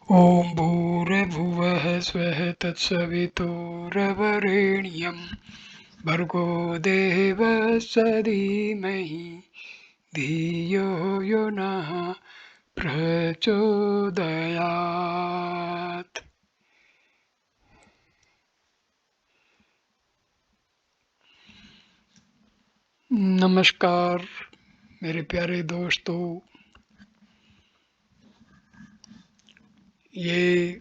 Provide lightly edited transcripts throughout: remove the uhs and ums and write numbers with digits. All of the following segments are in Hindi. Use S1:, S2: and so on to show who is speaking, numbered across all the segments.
S1: ॐ भूर्भुवः स्वः तत्सवितुर्वरेण्यं भर्गो देवस्य धीमहि धियो यो नः प्रचोदयात्। नमस्कार मेरे प्यारे दोस्तों, ये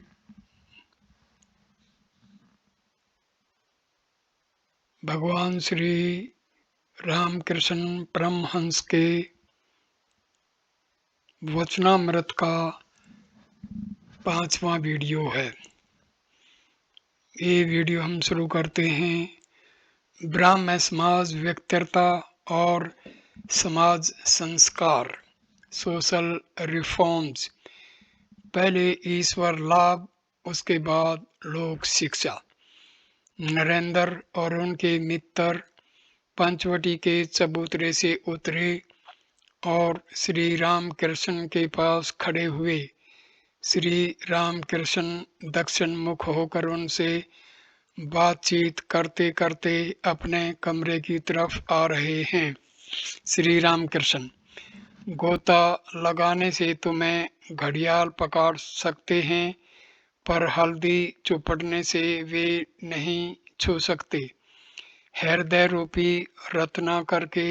S1: भगवान श्री रामकृष्ण परमहंस के वचनामृत का 5वां वीडियो है। ये वीडियो हम शुरू करते हैं ब्राह्म समाज व्यक्तित्व और समाज संस्कार, सोशल रिफॉर्म्स। पहले ईश्वर लाभ, उसके बाद लोक शिक्षा। नरेंद्र और उनके मित्र पंचवटी के चबूतरे से उतरे और श्री राम कृष्ण के पास खड़े हुए। श्री राम कृष्ण दक्षिण मुख होकर उनसे बातचीत करते करते अपने कमरे की तरफ आ रहे हैं। श्री राम कृष्ण: गोता लगाने से तुम्हें घड़ियाल पकड़ सकते हैं, पर हल्दी चुपड़ने से वे नहीं छू सकते। हृदय रूपी रत्नाकर के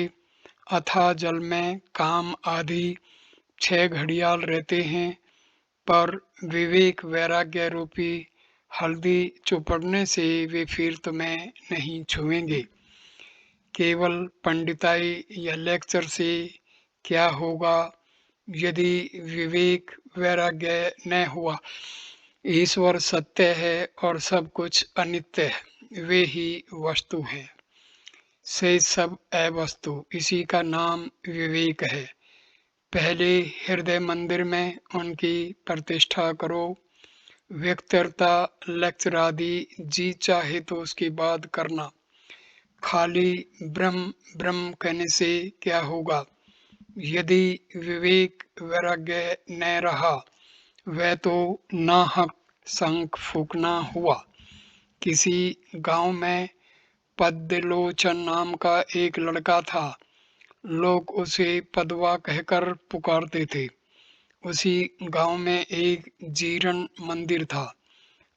S1: अथाह जल में काम आदि 6 घड़ियाल रहते हैं, पर विवेक वैराग्य रूपी हल्दी चुपड़ने से वे फिर तुम्हें नहीं छुएंगे। केवल पंडिताई या लेक्चर से क्या होगा यदि विवेक वैराग्य न हुआ। ईश्वर सत्य है और सब कुछ अनित्य है, वे ही वस्तु हैं। से सब अवस्तु, इसी का नाम विवेक है। पहले हृदय मंदिर में उनकी प्रतिष्ठा करो। व्यक्तिरता लेक्चर आदि जी चाहे तो उसकी बात करना। खाली ब्रह्म ब्रह्म कहने से क्या होगा यदि विवेक वैराग्य न रहा। वह तो नाहक शंख फूकना हुआ। किसी गांव में पद्मलोचन नाम का एक लड़का था। लोग उसे पदवा कहकर पुकारते थे। उसी गांव में एक जीर्ण मंदिर था।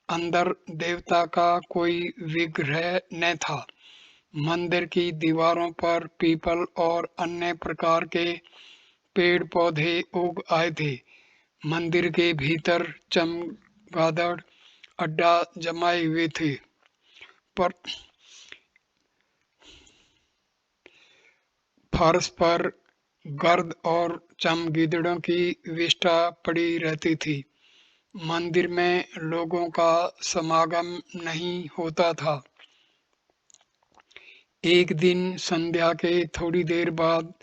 S1: अंदर देवता का कोई विग्रह न था। मंदिर की दीवारों पर पीपल और अन्य प्रकार के पेड़ पौधे उग आए थे। मंदिर के भीतर चमगादड़ अड्डा जमाए हुए थे, पर फर्श पर गर्द और चमगीदड़ों की विष्ठा पड़ी रहती थी। मंदिर में लोगों का समागम नहीं होता था। एक दिन संध्या के थोड़ी देर बाद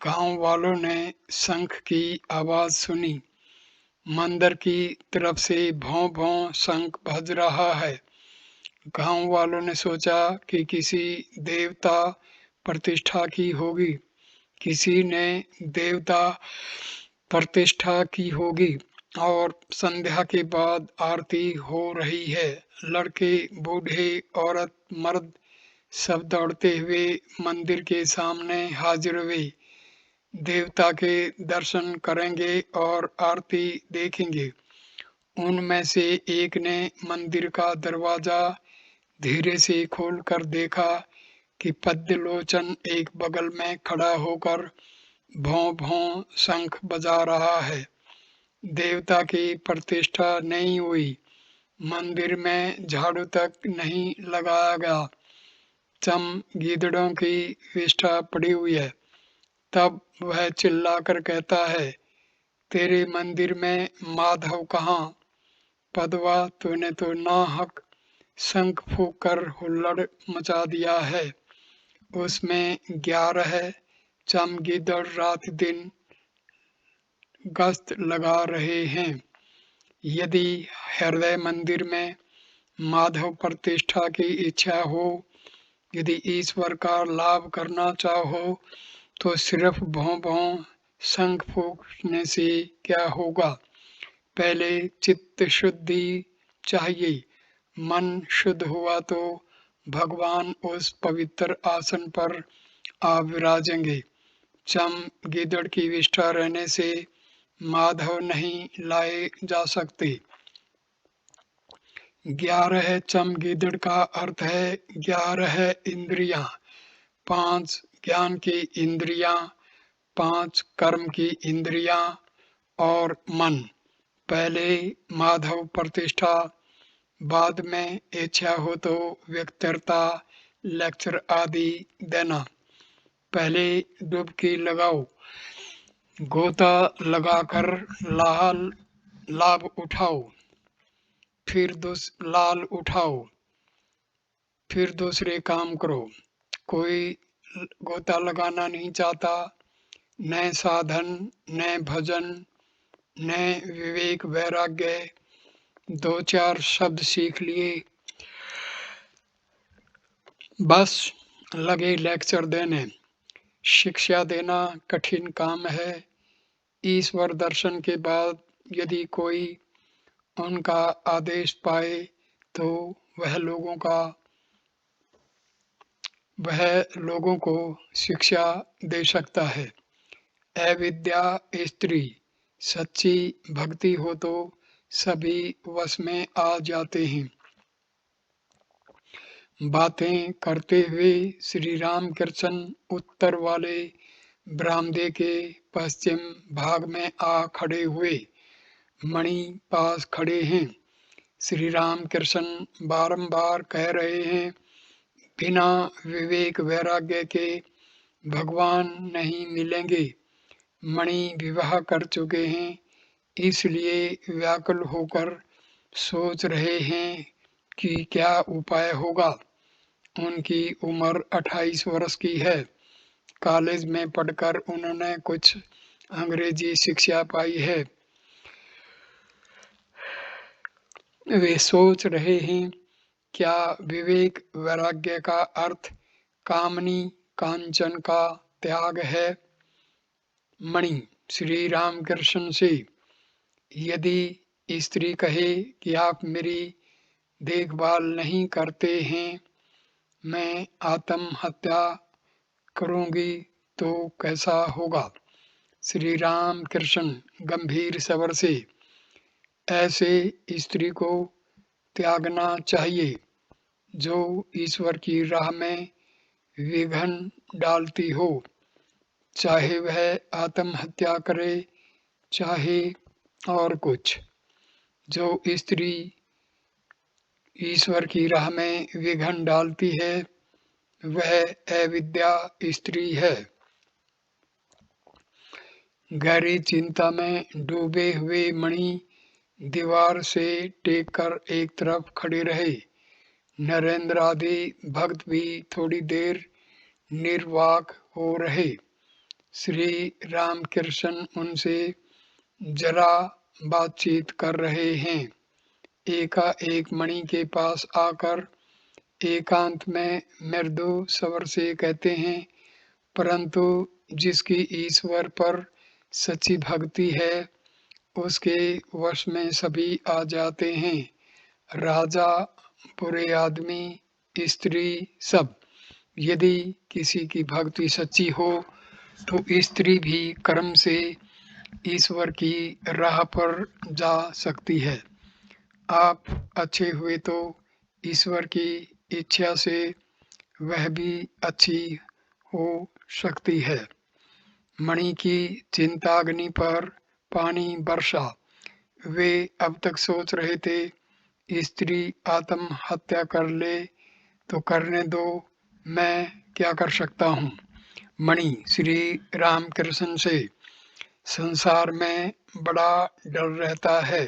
S1: गांव वालों ने शंख की आवाज सुनी। मंदिर की तरफ से भौं भौं शंख बज रहा है। गांव वालों ने सोचा कि किसी देवता प्रतिष्ठा की होगी। किसी ने देवता प्रतिष्ठा की होगी और संध्या के बाद आरती हो रही है। लड़के बूढ़े औरत मर्द सब दौड़ते हुए मंदिर के सामने हाजिर हुए। देवता के दर्शन करेंगे और आरती देखेंगे। उनमें से एक ने मंदिर का दरवाजा धीरे से खोलकर देखा कि पद्मलोचन एक बगल में खड़ा होकर भौं भौं शंख बजा रहा है। देवता की प्रतिष्ठा नहीं हुई। मंदिर में झाड़ू तक नहीं लगाया गया। चमगीदड़ों की विष्ठा पड़ी हुई है। तब वह चिल्लाकर कहता है, तेरे मंदिर में माधव कहाँ? पदवा, तूने तो नाहक शंख फूंक कर हुल्लड़ मचा दिया है। उसमें 11 चमगीदड़ रात दिन गश्त लगा रहे हैं। यदि हृदय मंदिर में माधव प्रतिष्ठा की इच्छा हो, यदि ईश्वर का लाभ करना चाहो, तो सिर्फ भौं भौं शंख फूंकने से क्या होगा। पहले चित्त शुद्धि चाहिए। मन शुद्ध हुआ तो भगवान उस पवित्र आसन पर आ विराजेंगे। चम गीदड़ की विष्ठा रहने से माधव नहीं लाए जा सकते। 11 चम गीदड़ का अर्थ है 11 इंद्रियां। 5 ज्ञान की इंद्रियां, 5 कर्म की इंद्रियां और मन। पहले माधव प्रतिष्ठा, बाद में इच्छा हो तो व्यक्तिरता, लेक्चर आदि देना। पहले डुबकी लगाओ, गोता लगाकर लाभ उठाओ, फिर लाल उठाओ, फिर दूसरे काम करो। कोई गोता लगाना नहीं चाहता, न साधन, न भजन, न विवेक वैराग्य। 2-4 शब्द सीख लिए, बस लगे लेक्चर देने। शिक्षा देना कठिन काम है। ईश्वर दर्शन के बाद यदि कोई उनका आदेश पाए तो वह लोगों को शिक्षा दे सकता है। अविद्या स्त्री, सच्ची भक्ति हो तो सभी वश में आ जाते हैं। बातें करते हुए श्री राम कृष्ण उत्तर वाले बरामदे के पश्चिम भाग में आ खड़े हुए। मणि पास खड़े हैं। श्री राम कृष्ण बारंबार कह रहे हैं, बिना विवेक वैराग्य के भगवान नहीं मिलेंगे। मणि विवाह कर चुके हैं, इसलिए व्याकुल होकर सोच रहे हैं कि क्या उपाय होगा। उनकी उम्र 28 वर्ष की है। कॉलेज में पढ़कर उन्होंने कुछ अंग्रेजी शिक्षा पाई है। वे सोच रहे हैं, क्या विवेक वैराग्य का अर्थ कामनी कांचन का त्याग है। मणि श्री रामकृष्ण से, यदि स्त्री कहे कि आप मेरी देखभाल नहीं करते हैं, मैं आत्महत्या करूंगी तो कैसा होगा। श्री राम कृष्ण गंभीर स्वर से, ऐसे स्त्री को त्यागना चाहिए जो ईश्वर की राह में विघ्न डालती हो, चाहे वह आत्महत्या करे चाहे और कुछ। जो स्त्री ईश्वर की राह में विघ्न डालती है वह अविद्या स्त्री है। गहरी चिंता में डूबे हुए मणि दीवार से टेक कर एक तरफ खड़े रहे। नरेंद्र आदि भक्त भी थोड़ी देर निर्वाक हो रहे। श्री रामकृष्ण उनसे जरा बातचीत कर रहे हैं। एकाएक मणि के पास आकर एकांत में मृदु स्वर से कहते हैं, परंतु जिसकी ईश्वर पर सच्ची भक्ति है उसके वश में सभी आ जाते हैं। राजा, बुरे आदमी, स्त्री, सब। यदि किसी की भक्ति सच्ची हो तो स्त्री भी कर्म से ईश्वर की राह पर जा सकती है। आप अच्छे हुए तो ईश्वर की इच्छा से वह भी अच्छी हो सकती है। मणि की चिंताग्नि पर पानी बरसा। वे अब तक सोच रहे थे, स्त्री आत्महत्या कर ले तो करने दो, मैं क्या कर सकता हूँ। मणि श्री रामकृष्ण से, संसार में बड़ा डर रहता है।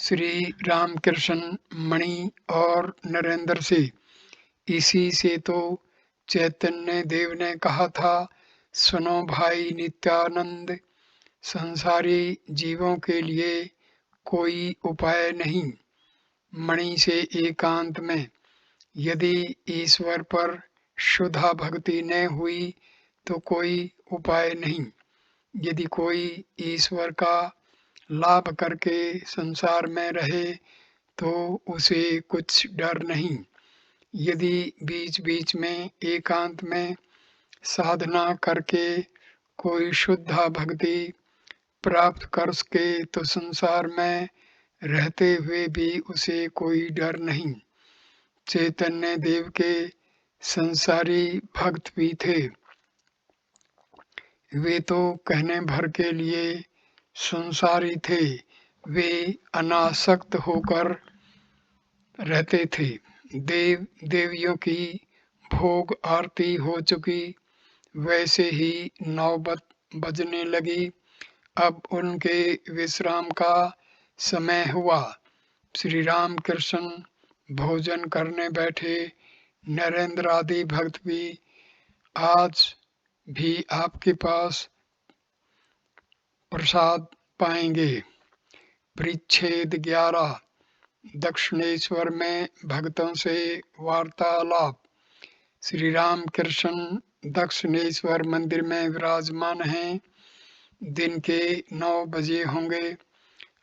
S1: श्री रामकृष्ण मणि और नरेंद्र से, इसी से तो चैतन्य देव ने कहा था, सुनो भाई नित्यानंद, संसारी जीवों के लिए कोई उपाय नहीं। मणि से एकांत में, यदि ईश्वर पर शुद्धा भक्ति न हुई तो कोई उपाय नहीं। यदि कोई ईश्वर का लाभ करके संसार में रहे तो उसे कुछ डर नहीं। यदि बीच-बीच में एकांत में साधना करके कोई शुद्ध भक्ति प्राप्त कर सके तो संसार में रहते हुए भी उसे कोई डर नहीं। चैतन्य देव के संसारी भक्त भी थे। वे तो कहने भर के लिए संसारी थे। वे अनासक्त होकर रहते थे। देव देवियों की भोग आरती हो चुकी। वैसे ही नौबत बजने लगी। अब उनके विश्राम का समय हुआ। श्री राम कृष्ण भोजन करने बैठे। नरेंद्र आदि भक्त भी आज भी आपके पास प्रसाद पाएंगे। परिच्छेद 11 दक्षिणेश्वर में भक्तों से वार्तालाप। श्री राम कृष्ण दक्षिणेश्वर मंदिर में विराजमान हैं। दिन के 9 बजे होंगे।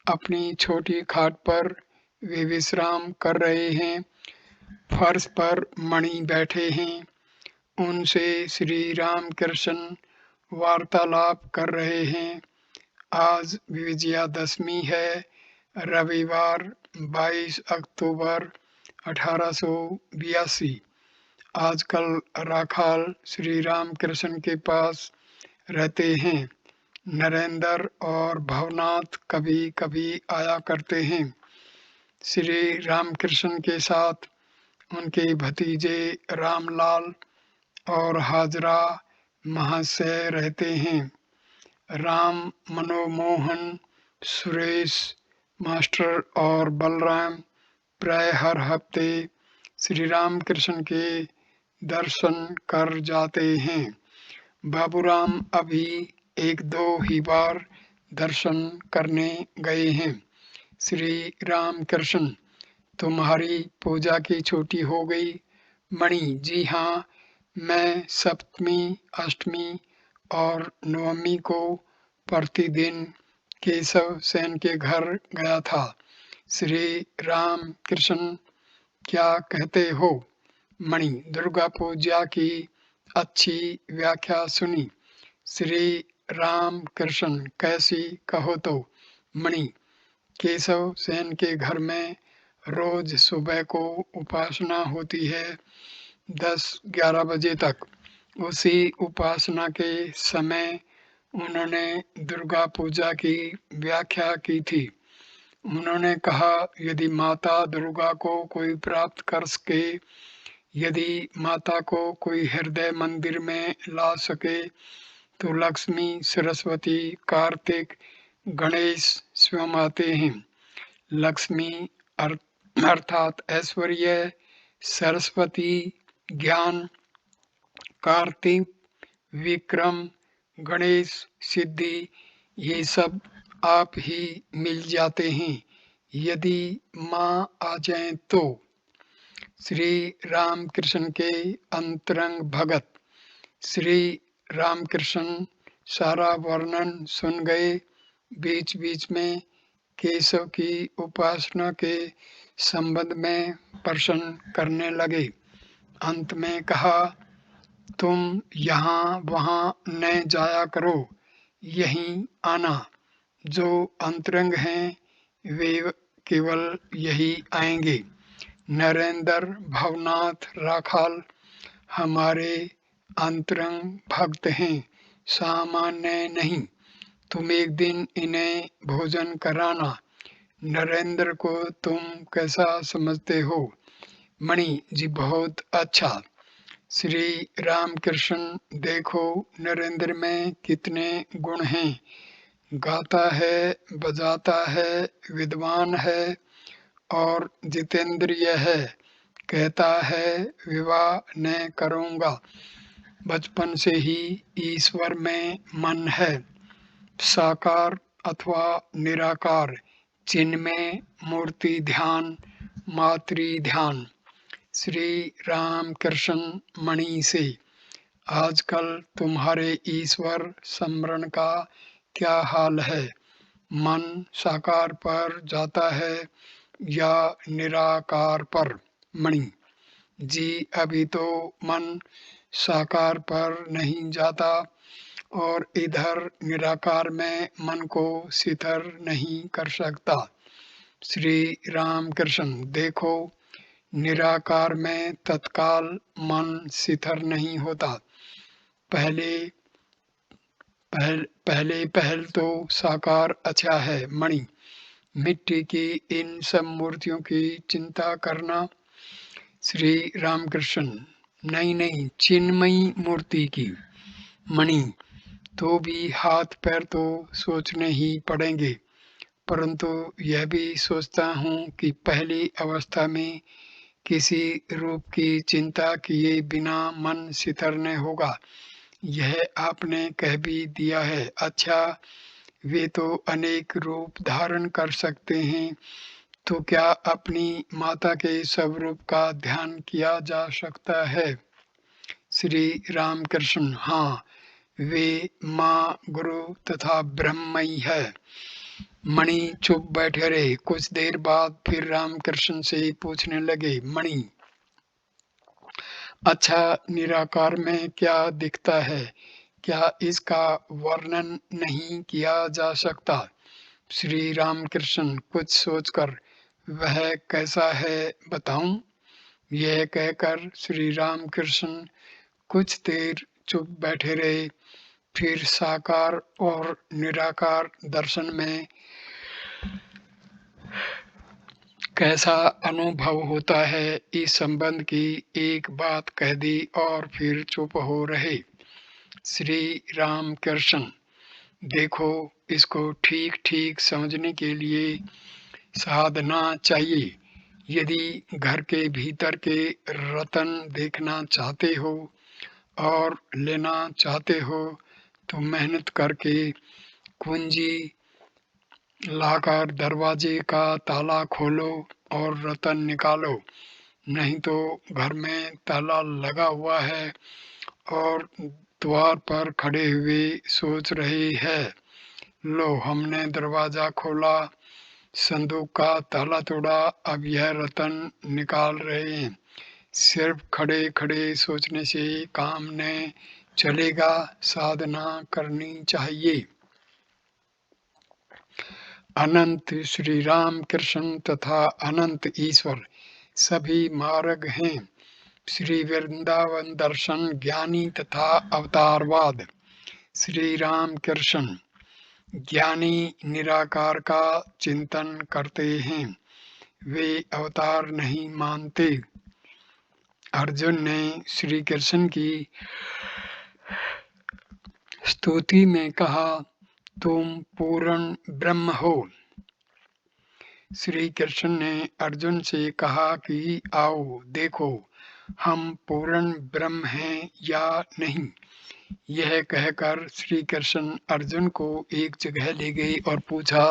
S1: अपनी छोटी खाट पर वे विश्राम कर रहे हैं। फर्श पर मणि बैठे हैं। उनसे श्री राम कृष्ण वार्तालाप कर रहे हैं। आज विजयादशमी है। रविवार 22 अक्टूबर 1882। आजकल राखाल श्री राम कृष्ण के पास रहते हैं। नरेंद्र और भवनाथ कभी कभी आया करते हैं। श्री रामकृष्ण के साथ उनके भतीजे रामलाल और हाजरा महाशय रहते हैं। राम मनोमोहन, सुरेश मास्टर और बलराम प्राय हर हफ्ते श्री राम कृष्ण के दर्शन कर जाते हैं। बाबूराम अभी 1-2 ही बार दर्शन करने गए हैं। श्री राम कृष्ण, तुम्हारी पूजा की छुट्टी हो गई। मणि, जी हाँ, मैं सप्तमी, अष्टमी और नवमी को प्रतिदिन केशव सेन के घर गया था। श्री राम कृष्ण, क्या कहते हो? मणि, दुर्गा पूजा की अच्छी व्याख्या सुनी। श्री राम कृष्ण, कैसी कहो तो? मणि, केशव सेन के घर में रोज सुबह को उपासना होती है 10-11 बजे तक। उसी उपासना के समय उन्होंने दुर्गा पूजा की व्याख्या की थी। उन्होंने कहा, यदि माता दुर्गा को कोई प्राप्त कर सके, यदि माता को कोई हृदय मंदिर में ला सके, तो लक्ष्मी, सरस्वती, कार्तिक, गणेश स्वयं आते हैं। लक्ष्मी अर्थात ऐश्वर्य, सरस्वती ज्ञान, कार्तिक विक्रम, गणेश सिद्धि, ये सब आप ही मिल जाते हैं यदि माँ आ जाए तो। श्री रामकृष्ण के अंतरंग भगत। श्री रामकृष्ण सारा वर्णन सुन गए। बीच बीच में केशव की उपासना के संबंध में प्रश्न करने लगे। अंत में कहा, तुम यहाँ वहाँ न जाया करो, यहीं आना। जो अंतरंग हैं वे केवल यही आएंगे। नरेंद्र, भवनाथ, राखाल हमारे अंतरंग भक्त हैं, सामान्य नहीं। तुम एक दिन इन्हें भोजन कराना। नरेंद्र को तुम कैसा समझते हो? मणि जी, बहुत अच्छा। श्री रामकृष्ण, देखो नरेंद्र में कितने गुण हैं। गाता है, बजाता है, विद्वान है और जितेंद्रिय है। कहता है विवाह न करूँगा। बचपन से ही ईश्वर में मन है। साकार अथवा निराकार, चिन्मय मूर्ति ध्यान, मातृ ध्यान। श्री रामकृष्ण मणि से, आजकल तुम्हारे ईश्वर स्मरण का क्या हाल है? मन साकार पर जाता है या निराकार पर? मणि जी, अभी तो मन साकार पर नहीं जाता और इधर निराकार में मन को स्थिर नहीं कर सकता। श्री राम कृष्ण, देखो, निराकार में तत्काल मन स्थिर नहीं होता। पहले पहल तो साकार अच्छा है। मणि, मिट्टी की इन सब मूर्तियों की चिंता करना। श्री रामकृष्ण, नहीं नहीं, चिन्मयी मूर्ति की। मणि, तो भी हाथ पैर तो सोचने ही पड़ेंगे, परंतु यह भी सोचता हूँ कि पहली अवस्था में किसी रूप की चिंता किए बिना मन स्थिर न होगा। यह आपने कह भी दिया है। अच्छा, वे तो अनेक रूप धारण कर सकते हैं, तो क्या अपनी माता के स्वरूप का ध्यान किया जा सकता है? श्री रामकृष्ण, हाँ, वे माँ, गुरु तथा ब्रह्मई है। मणि चुप बैठे रहे। कुछ देर बाद फिर रामकृष्ण से पूछने लगे, मणि, अच्छा, निराकार में क्या दिखता है? क्या इसका वर्णन नहीं किया जा सकता? श्री रामकृष्ण कुछ सोचकर, वह कैसा है बताऊं? यह कहकर श्री रामकृष्ण कुछ देर चुप बैठे रहे। फिर साकार और निराकार दर्शन में कैसा अनुभव होता है, इस संबंध की एक बात कह दी और फिर चुप हो रहे। श्री रामकृष्ण, देखो, इसको ठीक ठीक समझने के लिए साधना चाहिए। यदि घर के भीतर के रतन देखना चाहते हो और लेना चाहते हो तो मेहनत करके कुंजी लाकर दरवाजे का ताला खोलो और रतन निकालो। नहीं तो घर में ताला लगा हुआ है और द्वार पर खड़े हुए सोच रहे हैं, लो, हमने दरवाजा खोला, संदूक का ताला तोड़ा, अब यह रतन निकाल रहे हैं। सिर्फ खड़े खड़े सोचने से काम न चलेगा, साधना करनी चाहिए। अनंत श्री राम कृष्ण तथा अनंत ईश्वर सभी मार्ग हैं। श्री वृंदावन दर्शन ज्ञानी तथा अवतारवाद। श्री राम कृष्ण, ज्ञानी निराकार का चिंतन करते हैं, वे अवतार नहीं मानते। अर्जुन ने श्री कृष्ण की स्तुति में कहा, तुम पूर्ण ब्रह्म हो। श्री कृष्ण ने अर्जुन से कहा कि आओ देखो, हम पूर्ण ब्रह्म हैं या नहीं। यह कहकर श्री कृष्ण अर्जुन को एक जगह ले गए और पूछा,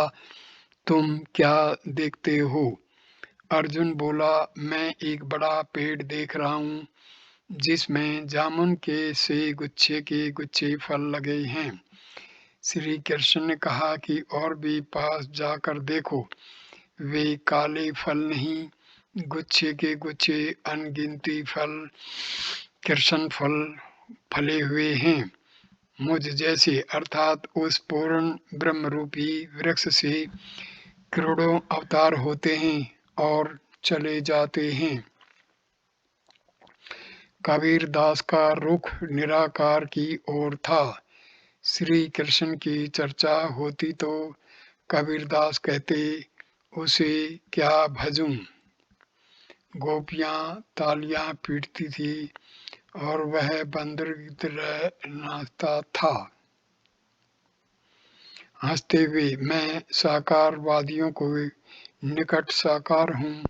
S1: तुम क्या देखते हो? अर्जुन बोला, मैं एक बड़ा पेड़ देख रहा हूँ जिसमें जामुन के से गुच्छे के गुच्छे फल लगे हैं। श्री कृष्ण ने कहा कि और भी पास जाकर देखो, वे काले फल नहीं, गुच्छे के गुच्छे अनगिनती फल, कृष्ण फल फले हुए हैं। मुझ जैसे, अर्थात उस पूर्ण ब्रह्म रूपी वृक्ष से करोड़ों अवतार होते हैं और चले जाते हैं। कबीर दास का रुख निराकार की ओर था। श्री कृष्ण की चर्चा होती तो कबीरदास कहते, उसे क्या भजूं। गोपियां तालियां पीटती थी और वह बंदर की तरह नाचता था, हंसते हुए। मैं साकारवादियों को निकट साकार हूँ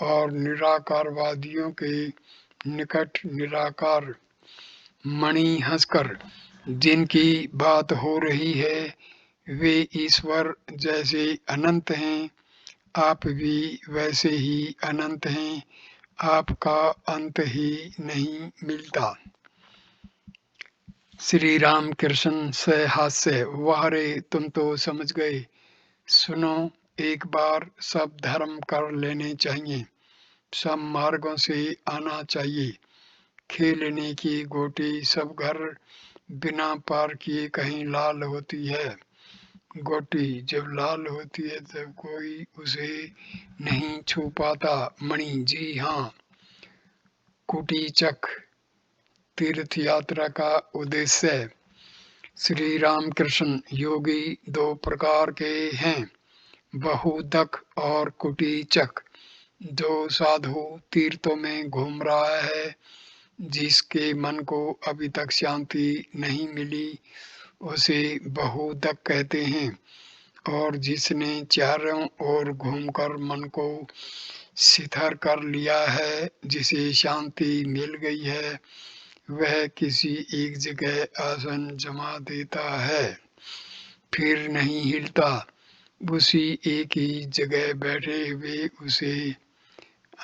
S1: और निराकारवादियों के निकट निराकार। मणि हंसकर, जिनकी बात हो रही है वे ईश्वर जैसे अनंत हैं, आप भी वैसे ही अनंत हैं, आपका अंत ही नहीं मिलता। श्री राम कृष्ण से हास्य, वाह रे, तुम तो समझ गए। सुनो, एक बार सब धर्म कर लेने चाहिए, सब मार्गों से आना चाहिए। खेलने की गोटी सब घर बिना पार किए कहीं लाल होती है। गोटी जब लाल होती है तब कोई उसे नहीं छू पाता। मणि, जी हाँ। कुटीचक तीर्थ यात्रा का उद्देश्य। श्री रामकृष्ण योगी दो प्रकार के हैं, बहुदक और कुटीचक। जो साधु तीर्थों में घूम रहा है, जिसके मन को अभी तक शांति नहीं मिली, उसे बहुदक कहते हैं। और जिसने चारों ओर घूमकर मन को शिथिल कर लिया है, जिसे शांति मिल गई है, वह किसी एक जगह आसन जमा देता है, फिर नहीं हिलता। उसी एक ही जगह बैठे हुए उसे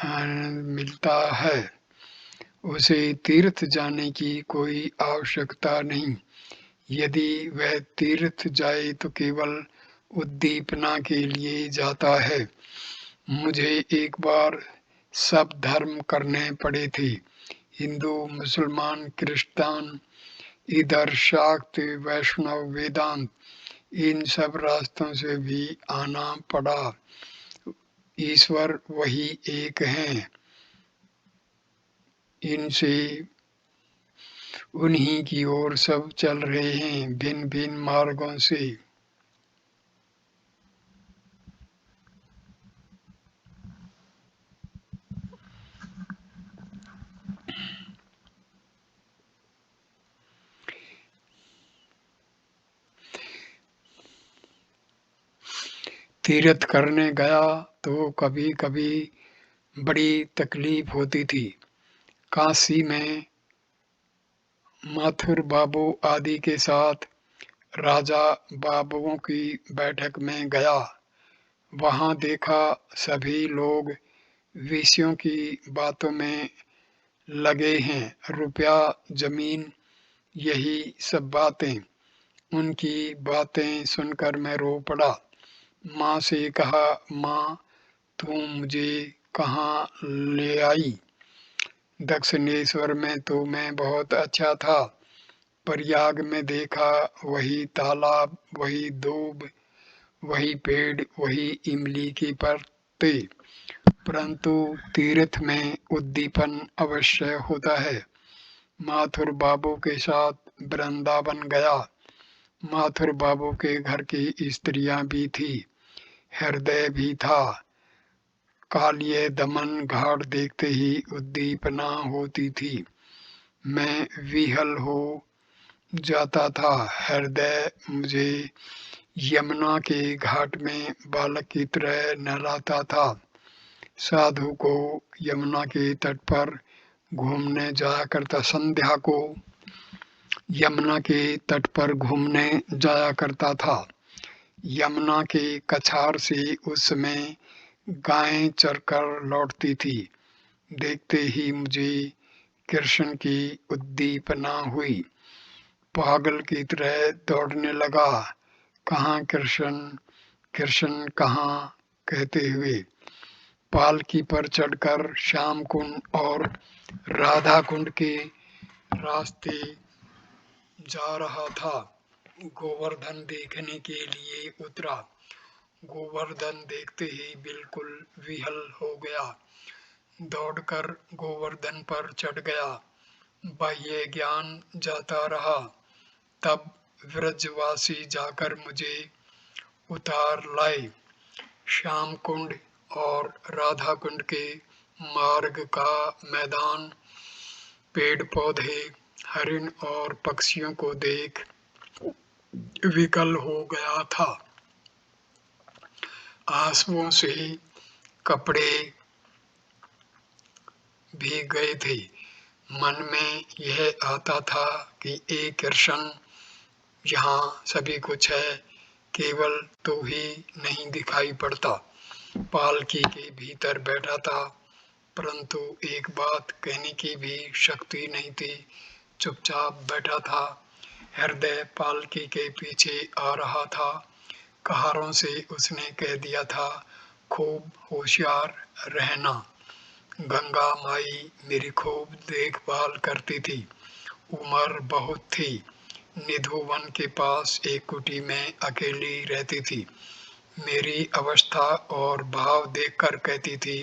S1: आनंद मिलता है। उसे तीर्थ जाने की कोई आवश्यकता नहीं। यदि वह तीर्थ जाए तो केवल उद्दीपना के लिए जाता है। मुझे एक बार सब धर्म करने पड़े थे, हिंदू, मुसलमान, क्रिश्चियन, इधर शाक्त, वैष्णव, वेदांत, इन सब रास्तों से भी आना पड़ा। ईश्वर वही एक हैं, इनसे उन्हीं की ओर सब चल रहे हैं, भिन्न भिन्न मार्गों से। तीर्थ करने गया तो कभी कभी बड़ी तकलीफ होती थी। काशी में माथुर बाबू आदि के साथ राजा बाबुओं की बैठक में गया। वहां देखा सभी लोग विषयों की बातों में लगे हैं, रुपया, जमीन, यही सब बातें। उनकी बातें सुनकर मैं रो पड़ा। माँ से कहा, माँ तुम मुझे कहाँ ले आई? दक्षिणेश्वर में तो मैं बहुत अच्छा था। प्रयाग में देखा वही तालाब, वही दूब, वही पेड़, वही इमली के पत्ते। परंतु तीर्थ में उद्दीपन अवश्य होता है। माथुर बाबू के साथ वृंदावन गया। माथुर बाबू के घर की स्त्रियां भी थी, हृदय भी था। कालिय दमन घाट देखते ही उद्दीपना होती थी। मैं विहल हो जाता था। हृदय मुझे यमुना के घाट में बालक की तरह नहलाता था। साधु को यमुना के तट पर घूमने जाया करता, संध्या को यमुना के तट पर घूमने जाया करता था। यमुना के कछार से उस समय गायें चरकर लौटती थी। देखते ही मुझे कृष्ण की उद्दीपना हुई। पागल की तरह दौड़ने लगा, कहाँ कृष्ण, कृष्ण कहाँ कहते हुए। पालकी पर चढ़कर श्याम कुंड और राधा कुंड के रास्ते जा रहा था। गोवर्धन देखने के लिए उतरा। गोवर्धन देखते ही बिल्कुल विहल हो गया। दौड़कर गोवर्धन पर चढ़ गया। बाह्य ज्ञान जाता रहा। तब व्रजवासी जाकर मुझे उतार लाए। श्याम कुंड और राधा कुंड के मार्ग का मैदान, पेड़ पौधे, हरिण और पक्षियों को देख विकल हो गया था। आंसुओं से कपड़े भीग गए थे। मन में यह आता था कि ए कृष्ण, यहाँ सभी कुछ है, केवल तू ही नहीं दिखाई पड़ता। पालकी के भीतर बैठा था, परंतु एक बात कहने की भी शक्ति नहीं थी। चुपचाप बैठा था। हृदय पालकी के पीछे आ रहा था। कहारों से उसने कह दिया था, खूब होशियार रहना। गंगा माई मेरी खूब देखभाल करती थी। उम्र बहुत थी। निधु वन के पास एक कुटी में अकेली रहती थी। मेरी अवस्था और भाव देखकर कहती थी,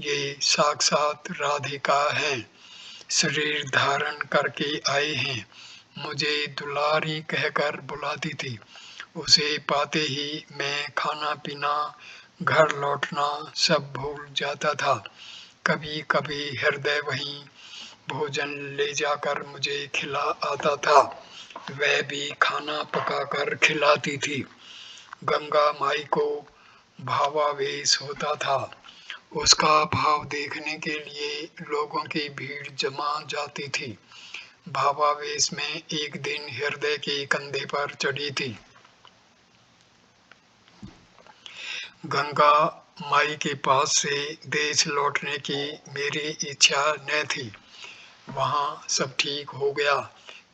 S1: ये साक्षात राधिका हैं, शरीर धारण करके आए हैं। मुझे दुलारी कहकर बुलाती थी। उसे पाते ही मैं खाना पीना, घर लौटना सब भूल जाता था। कभी कभी हृदय वहीं भोजन ले जाकर मुझे खिला आता था। वह भी खाना पकाकर खिलाती थी। गंगा माई को भावावेश होता था। उसका भाव देखने के लिए लोगों की भीड़ जमा जाती थी। भावावेश में एक दिन हृदय के कंधे पर चढ़ी थी। गंगा माई के पास से देश लौटने की मेरी इच्छा न थी। वहाँ सब ठीक हो गया।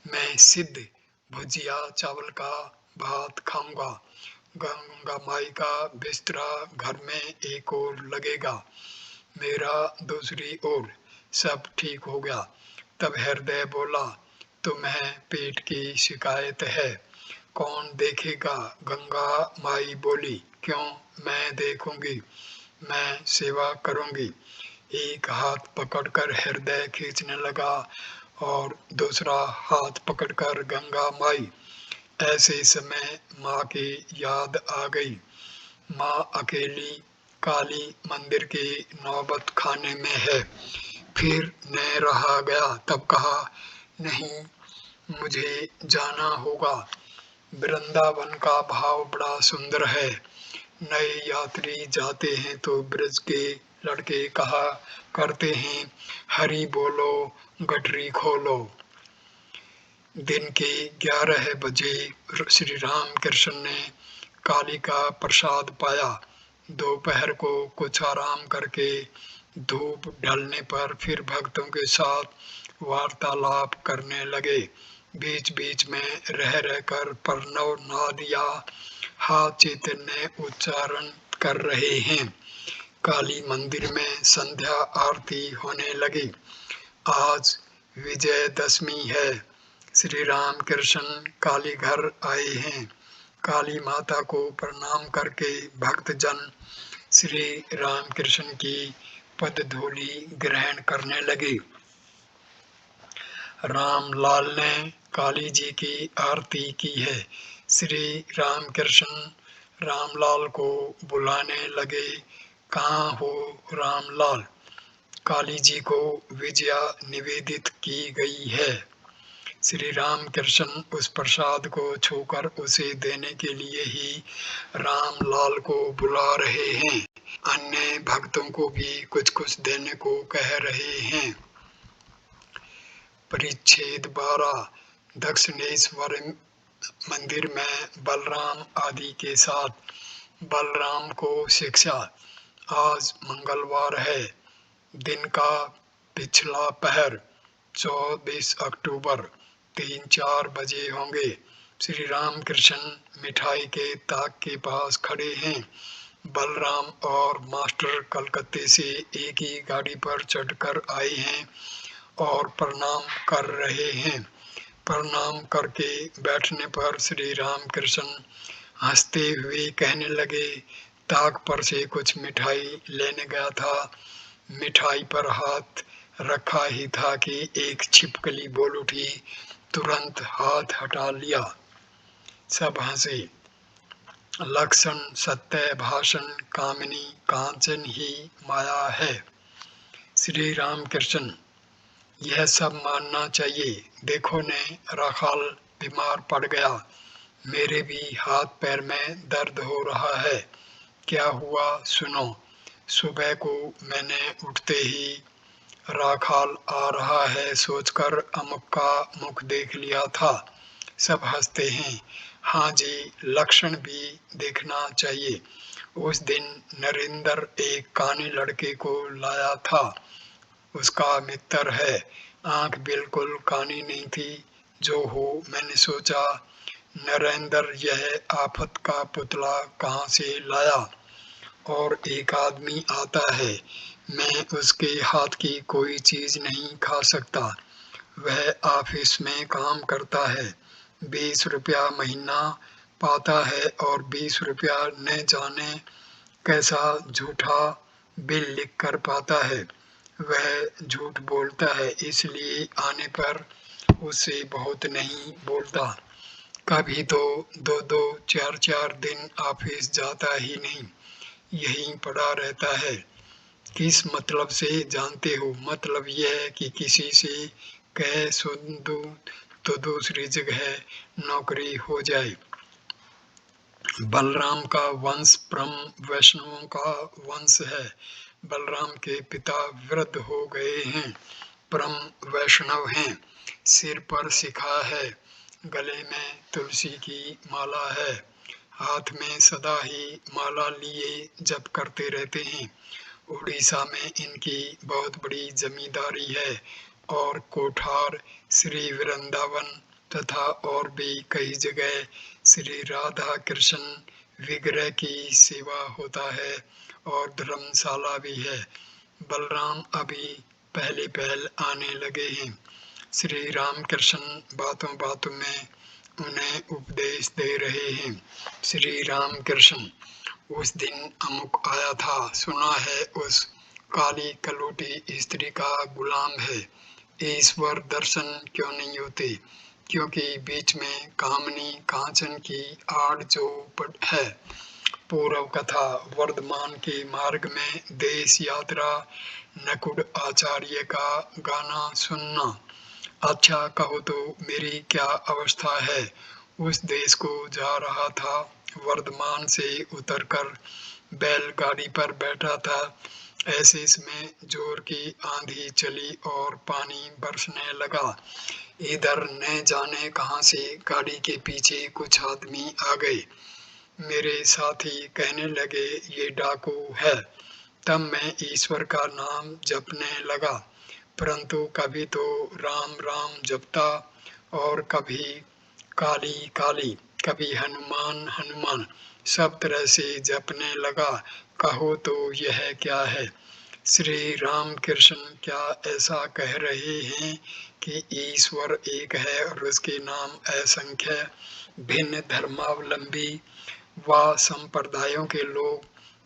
S1: मैं सिद्ध भुजिया चावल का भात खाऊंगा। गंगा माई का बिस्तरा घर में एक ओर लगेगा, मेरा दूसरी ओर। सब ठीक हो गया। तब हृदय बोला, तुम्हें पेट की शिकायत है, कौन देखेगा? गंगा माई बोली, क्यों, मैं देखूंगी, मैं सेवा करूंगी। एक हाथ पकड़कर हृदय खींचने लगा और दूसरा हाथ पकड़कर गंगा माई। ऐसे समय माँ की याद आ गई। माँ अकेली काली मंदिर के नौबत खाने में है। फिर न रहा गया। तब कहा, नहीं, मुझे जाना होगा। वृंदावन का भाव बड़ा सुंदर है। नए यात्री जाते हैं तो ब्रज के लड़के कहा करते हैं, हरि बोलो, गठरी खोलो। दिन के 11 बजे श्री राम कृष्ण ने काली का प्रसाद पाया। दोपहर को कुछ आराम करके धूप ढलने पर फिर भक्तों के साथ वार्तालाप करने लगे। बीच बीच में रह रहकर प्रणव नाद या हा चैतन्य उच्चारण कर रहे हैं। काली मंदिर में संध्या आरती होने लगी। आज विजयदशमी है। श्री राम कृष्ण काली घर आए हैं। काली माता को प्रणाम करके भक्तजन श्री राम कृष्ण की पद धूलि ग्रहण करने लगे। रामलाल ने काली जी की आरती की है। श्री राम कृष्ण रामलाल को बुलाने लगे, कहाँ हो रामलाल? काली जी को विजया निवेदित की गई है। श्री राम कृष्ण उस प्रसाद को छूकर उसे देने के लिए ही रामलाल को बुला रहे हैं। अन्य भक्तों को भी कुछ कुछ देने को कह रहे हैं। परिच्छेद 12। दक्षिणेश्वर मंदिर में बलराम आदि के साथ बलराम को शिक्षा। आज मंगलवार है। दिन का पिछला पहर 24 अक्टूबर 3-4 बजे होंगे। श्री राम कृष्ण मिठाई के ताक के पास खड़े हैं। बलराम और मास्टर कलकत्ते से एक ही गाड़ी पर चढ़कर आए हैं और प्रणाम कर रहे हैं। प्रणाम करके बैठने पर श्री राम कृष्ण हंसते हुए कहने लगे, ताक पर से कुछ मिठाई लेने गया था। मिठाई पर हाथ रखा ही था कि एक छिपकली बोल उठी, तुरंत हाथ हटा लिया। सब हंसे। लक्षण सत्य भाषण कामिनी कांचन ही माया है। श्री राम कृष्ण, यह सब मानना चाहिए। देखो ने राखाल बीमार पड़ गया। मेरे भी हाथ पैर में दर्द हो रहा है। क्या हुआ सुनो। सुबह को मैंने उठते ही राखाल आ रहा है सोचकर अमुक का मुख देख लिया था। सब हंसते हैं। हाँ जी, लक्षण भी देखना चाहिए। उस दिन नरेंद्र एक काने लड़के को लाया था। उसका मित्र है। आंख बिल्कुल कानी नहीं थी। जो हो, मैंने सोचा नरेंद्र यह आफत का पुतला कहाँ से लाया? और एक आदमी आता है, मैं उसके हाथ की कोई चीज नहीं खा सकता। वह ऑफिस में काम करता है, 20 रुपया महीना पाता है और 20 रुपया न जाने कैसा झूठा बिल लिख कर पाता है। वह झूठ बोलता है, इसलिए आने पर उससे बहुत नहीं बोलता। कभी तो 2-2, 4-4 दिन ऑफिस जाता ही नहीं, यहीं पड़ा रहता है। किस मतलब से जानते हो? मतलब यह है कि किसी से कह सुन दूं तो दूसरी जगह नौकरी हो जाए। बलराम का वंश परम वैष्णवों का वंश है। बलराम के पिता वृद्ध हो गए हैं, परम वैष्णव हैं। सिर पर शिखा है, गले में तुलसी की माला है, हाथ में सदा ही माला लिए जप करते रहते हैं। उड़ीसा में इनकी बहुत बड़ी जमींदारी है और कोठार श्री वृंदावन तथा और भी कई जगह श्री राधा कृष्ण विग्रह की सेवा होता है और धर्मशाला भी है। बलराम अभी पहले पहल आने लगे हैं। श्री राम कृष्ण बातों बातों में उन्हें उपदेश दे रहे हैं। श्री राम कृष्ण, उस दिन अमुक आया था, सुना है उस काली कलोटी स्त्री का गुलाम है। ईश्वर दर्शन क्यों नहीं होते? क्योंकि बीच में कामनी कांचन की आड़ जो है। पूर्व कथा, वर्धमान के मार्ग में देश यात्रा, नकुड़ आचार्य का गाना सुनना। अच्छा कहो तो मेरी क्या अवस्था है? उस देश को जा रहा था, वर्धमान से उतरकर बैलगाड़ी पर बैठा था। ऐसे में जोर की आंधी चली और पानी बरसने लगा। इधर न जाने कहां से गाड़ी के पीछे कुछ आदमी आ गए। मेरे साथी कहने लगे, ये डाकू है। तब मैं ईश्वर का नाम जपने लगा, परंतु कभी तो राम राम जपता और कभी काली काली, कभी हनुमान हनुमान, सब तरह से जपने लगा। कहो तो यह क्या है? श्री राम कृष्ण क्या ऐसा कह रहे हैं कि ईश्वर एक है और उसके नाम असंख्य? भिन्न धर्मावलंबी व संप्रदायों के लोग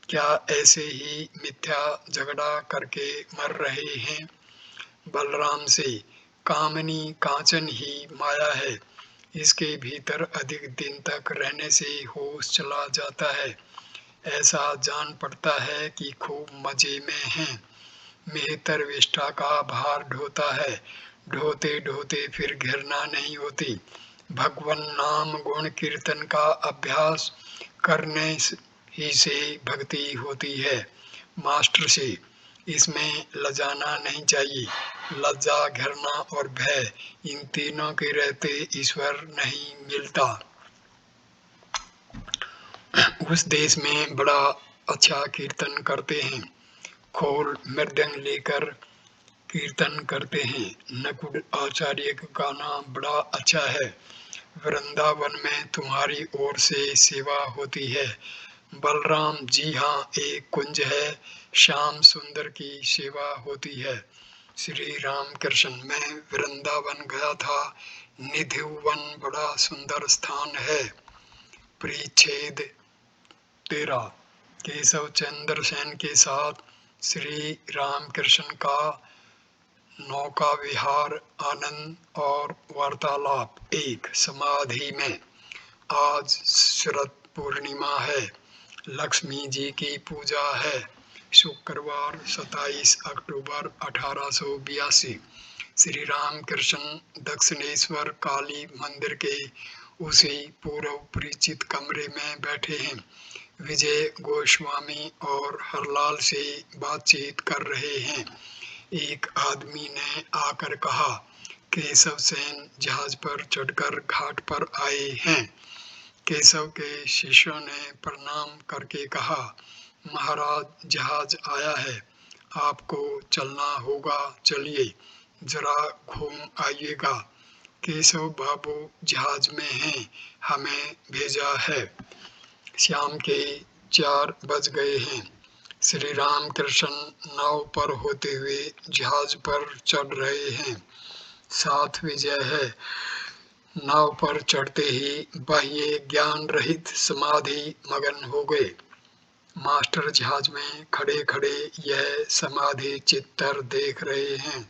S1: क्या ऐसे ही मिथ्या झगड़ा करके मर रहे हैं? बलराम से, कामनी कांचन ही माया है, इसके भीतर अधिक दिन तक रहने से होश चला जाता है। ऐसा जान पड़ता है कि खूब मजे में हैं। मेहतर विष्ठा का भार ढोता है, ढोते ढोते फिर घृणा नहीं होती। भगवन नाम गुण कीर्तन का अभ्यास करने ही से भक्ति होती है। मास्टर से, इसमें लजाना नहीं चाहिए। लज्जा, घृणा और भय, इन तीनों के रहते ईश्वर नहीं मिलता। उस देश में बड़ा अच्छा कीर्तन करते हैं, खोल मृदंग लेकर कीर्तन करते हैं। नकुड़ आचार्य का गाना बड़ा अच्छा है। वृंदावन में तुम्हारी ओर से सेवा होती है। बलराम, जी हाँ, एक कुंज है, श्याम सुंदर की सेवा होती है। श्री राम कृष्ण, मैं वृंदावन गया था, निधिवन बड़ा सुंदर स्थान है। परिच्छेद 13। केशव चंद्र सेन के साथ श्री राम कृष्ण का नौका विहार, आनंद और वार्तालाप। एक, समाधि में। आज शरद पूर्णिमा है, लक्ष्मी जी की पूजा है। शुक्रवार 27 अक्टूबर 1882। श्री राम कृष्ण दक्षिणेश्वर काली मंदिर के उसी पूर्व परिचित कमरे में बैठे हैं। विजय गोस्वामी और हरलाल से बातचीत कर रहे हैं। एक आदमी ने आकर कहा, केशव सेन जहाज पर चढ़कर घाट पर आए हैं। केशव के शिष्यों ने प्रणाम करके कहा, महाराज जहाज आया है, आपको चलना होगा, चलिए जरा घूम आइएगा। केशव बाबू जहाज में हैं, हमें भेजा है। शाम के 4 बज गए हैं। श्री राम कृष्ण नाव पर होते हुए जहाज पर चढ़ रहे हैं। साथ विजय है। नाव पर चढ़ते ही बाह्य ज्ञान रहित समाधि मगन हो गए। मास्टर जहाज में खड़े खड़े यह समाधि चित्तर देख रहे हैं।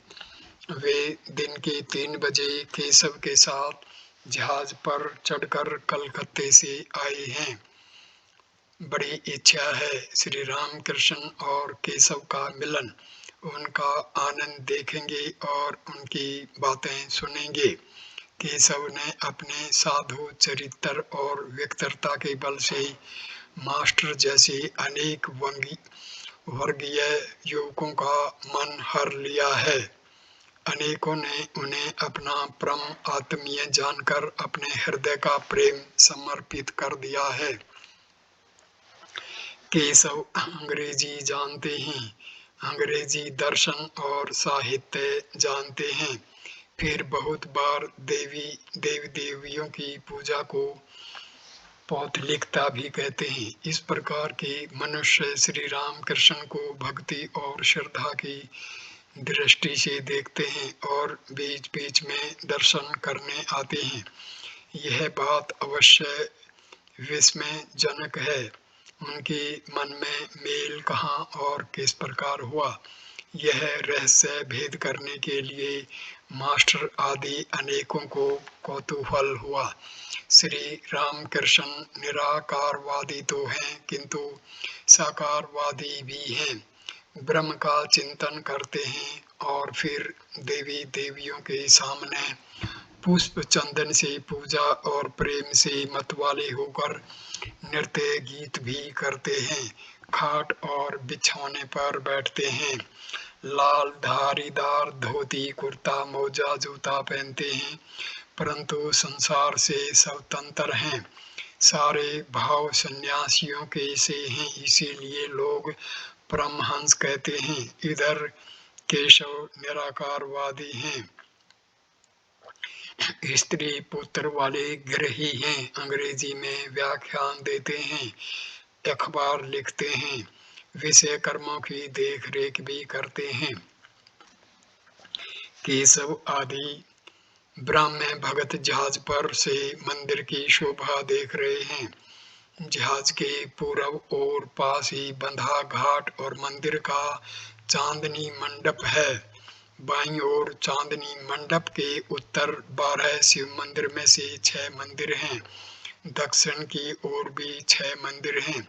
S1: वे दिन के 3 बजे केशव के साथ जहाज पर चढ़कर कलकत्ते से आए हैं। बड़ी इच्छा है श्री राम कृष्ण और केशव का मिलन। उनका आनंद देखेंगे और उनकी बातें सुनेंगे। केशव ने अपने साधु चरित्र और व्यक्तित्व के बल से मास्टर जैसे अनेक वर्गीय युवकों का मन हर लिया है। अनेकों ने उन्हें अपना परम आत्मीय जानकर अपने हृदय का प्रेम समर्पित कर दिया है। केशव अंग्रेजी जानते हैं, अंग्रेजी दर्शन और साहित्य जानते हैं। फिर बहुत बार देवी देवियों की पूजा को पौत्तलिकता भी कहते हैं। इस प्रकार के मनुष्य श्री राम कृष्ण को भक्ति और श्रद्धा की दृष्टि से देखते हैं और बीच बीच में दर्शन करने आते हैं। यह बात अवश्य विस्मयजनक है। उनके मन में मेल कहाँ और किस प्रकार हुआ, यह रहस्य भेद करने के लिए मास्टर आदि अनेकों को कौतूहल हुआ। श्री रामकृष्ण निराकारवादी तो हैं, किंतु साकारवादी भी हैं। ब्रह्म का चिंतन करते हैं और फिर देवी देवियों के सामने पुष्प चंदन से पूजा और प्रेम से मतवाले होकर नृत्य गीत भी करते हैं। खाट और बिछौने पर बैठते हैं। लाल धारीदार धोती कुर्ता मोजा जूता पहनते हैं, परंतु संसार से स्वतंत्र हैं। सारे भाव सन्यासियों के से हैं, इसीलिए लोग परमहंस कहते हैं। इधर केशव निराकारवादी हैं, स्त्री पुत्र वाले गृही हैं, अंग्रेजी में व्याख्यान देते हैं, अखबार लिखते हैं, विषय कर्मों की देख रेख भी करते हैं। केशव आदि ब्राह्मण भगत जहाज पर से मंदिर की शोभा देख रहे हैं। जहाज के पूर्व ओर पास ही बंधा घाट और मंदिर का चांदनी मंडप है। बाईं ओर चांदनी मंडप के उत्तर 12 शिव मंदिर में से 6 मंदिर हैं। दक्षिण की ओर भी 6 मंदिर हैं।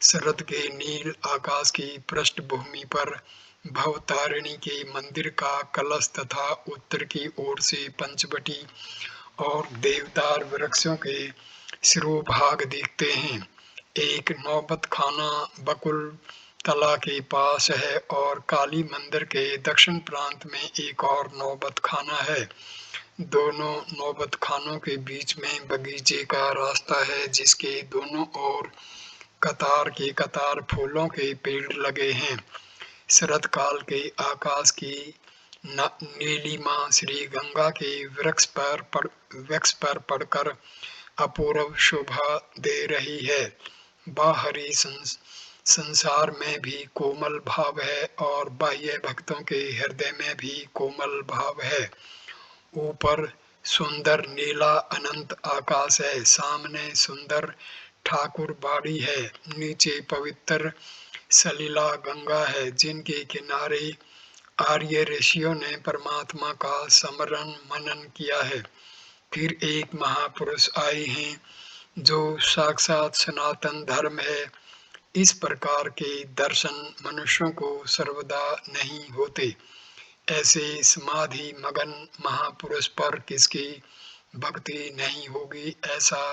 S1: शरद के नील आकाश की पृष्ठभूमि पर भवतारिणी के मंदिर का कलश तथा उत्तर की ओर से पंचवटी और देवदार वृक्षों के शिरोभाग दिखते हैं। एक नौबत खाना बकुल तला के पास है और काली मंदिर के दक्षिण प्रांत में एक और नौबत खाना है। दोनों नौबत खानों के बीच में बगीचे का रास्ता है, जिसके दोनों ओर कतार के कतार फूलों के पेड़ लगे हैं। शरद काल के आकाश की नीलिमा श्री गंगा के वृक्ष पर पड़कर अपूर्व शोभा दे रही है। बाहरी संसार में भी कोमल भाव है और बाह्य भक्तों के हृदय में भी कोमल भाव है। ऊपर सुंदर नीला अनंत आकाश है, सामने सुंदर ठाकुर बाड़ी है, नीचे पवित्र सलीला गंगा है, जिनके किनारे आर्य ऋषियों ने परमात्मा का स्मरण मनन किया है। फिर एक महापुरुष आए हैं जो साक्षात सनातन धर्म है। इस प्रकार के दर्शन मनुष्यों को सर्वदा नहीं होते। ऐसे समाधि मगन महापुरुष पर किसकी भक्ति नहीं होगी? ऐसा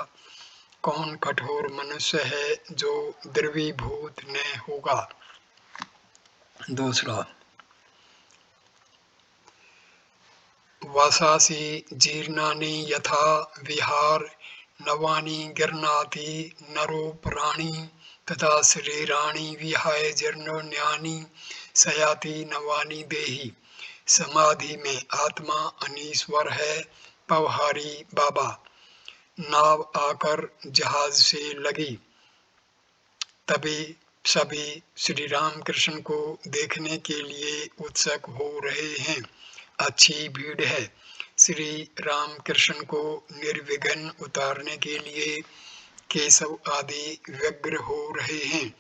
S1: कौन कठोर मनुष्य है जो द्रवीभूत न होगा? दूसरा, वसासि जीर्णानि यथा विहार नवानि गृह्णाति नरो प्राणी तथा शरीराणि विहाय जीर्णोन्यानि सयाति नवानि देहि। समाधि में आत्मा अनीश्वर है, पवहारी बाबा। नाव आकर जहाज से लगी, तभी सभी श्री राम कृष्ण को देखने के लिए उत्सुक हो रहे हैं। अच्छी भीड़ है। श्री राम कृष्ण को निर्विघ्न उतारने के लिए केशव आदि व्यग्र हो रहे हैं।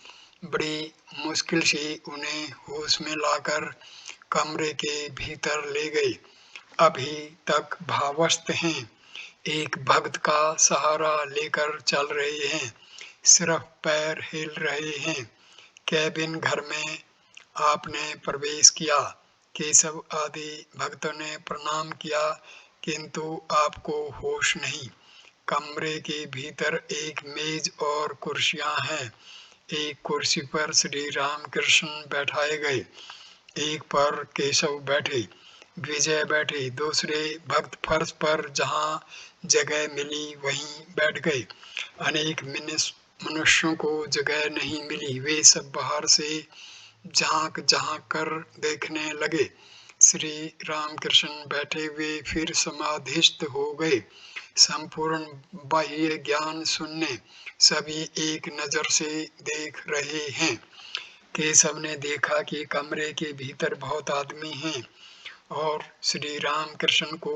S1: बड़ी मुश्किल से उन्हें होश में लाकर कमरे के भीतर ले गए। अभी तक भावस्थ हैं। एक भक्त का सहारा लेकर चल रहे हैं। सिर्फ पैर हिल रहे हैं। कैबिन घर में आपने प्रवेश किया। केशव आदि भक्तों ने प्रणाम किया, किंतु आपको होश नहीं। कमरे के भीतर एक मेज और कुर्सियां हैं। एक कुर्सी पर श्री राम कृष्ण बैठाए गए, एक पर केशव बैठे, विजय बैठे। दूसरे भक्त फर्श पर जहां जगह मिली वहीं बैठ गए। अनेक मनुष्यों को जगह नहीं मिली। वे सब बाहर से झांक झांक कर देखने लगे। श्री रामकृष्ण बैठे हुए फिर समाधिस्थ हो गए। संपूर्ण बाह्य ज्ञान शून्य। सभी एक नजर से देख रहे हैं। केशव ने देखा कि कमरे के भीतर बहुत आदमी हैं और श्री राम कृष्ण को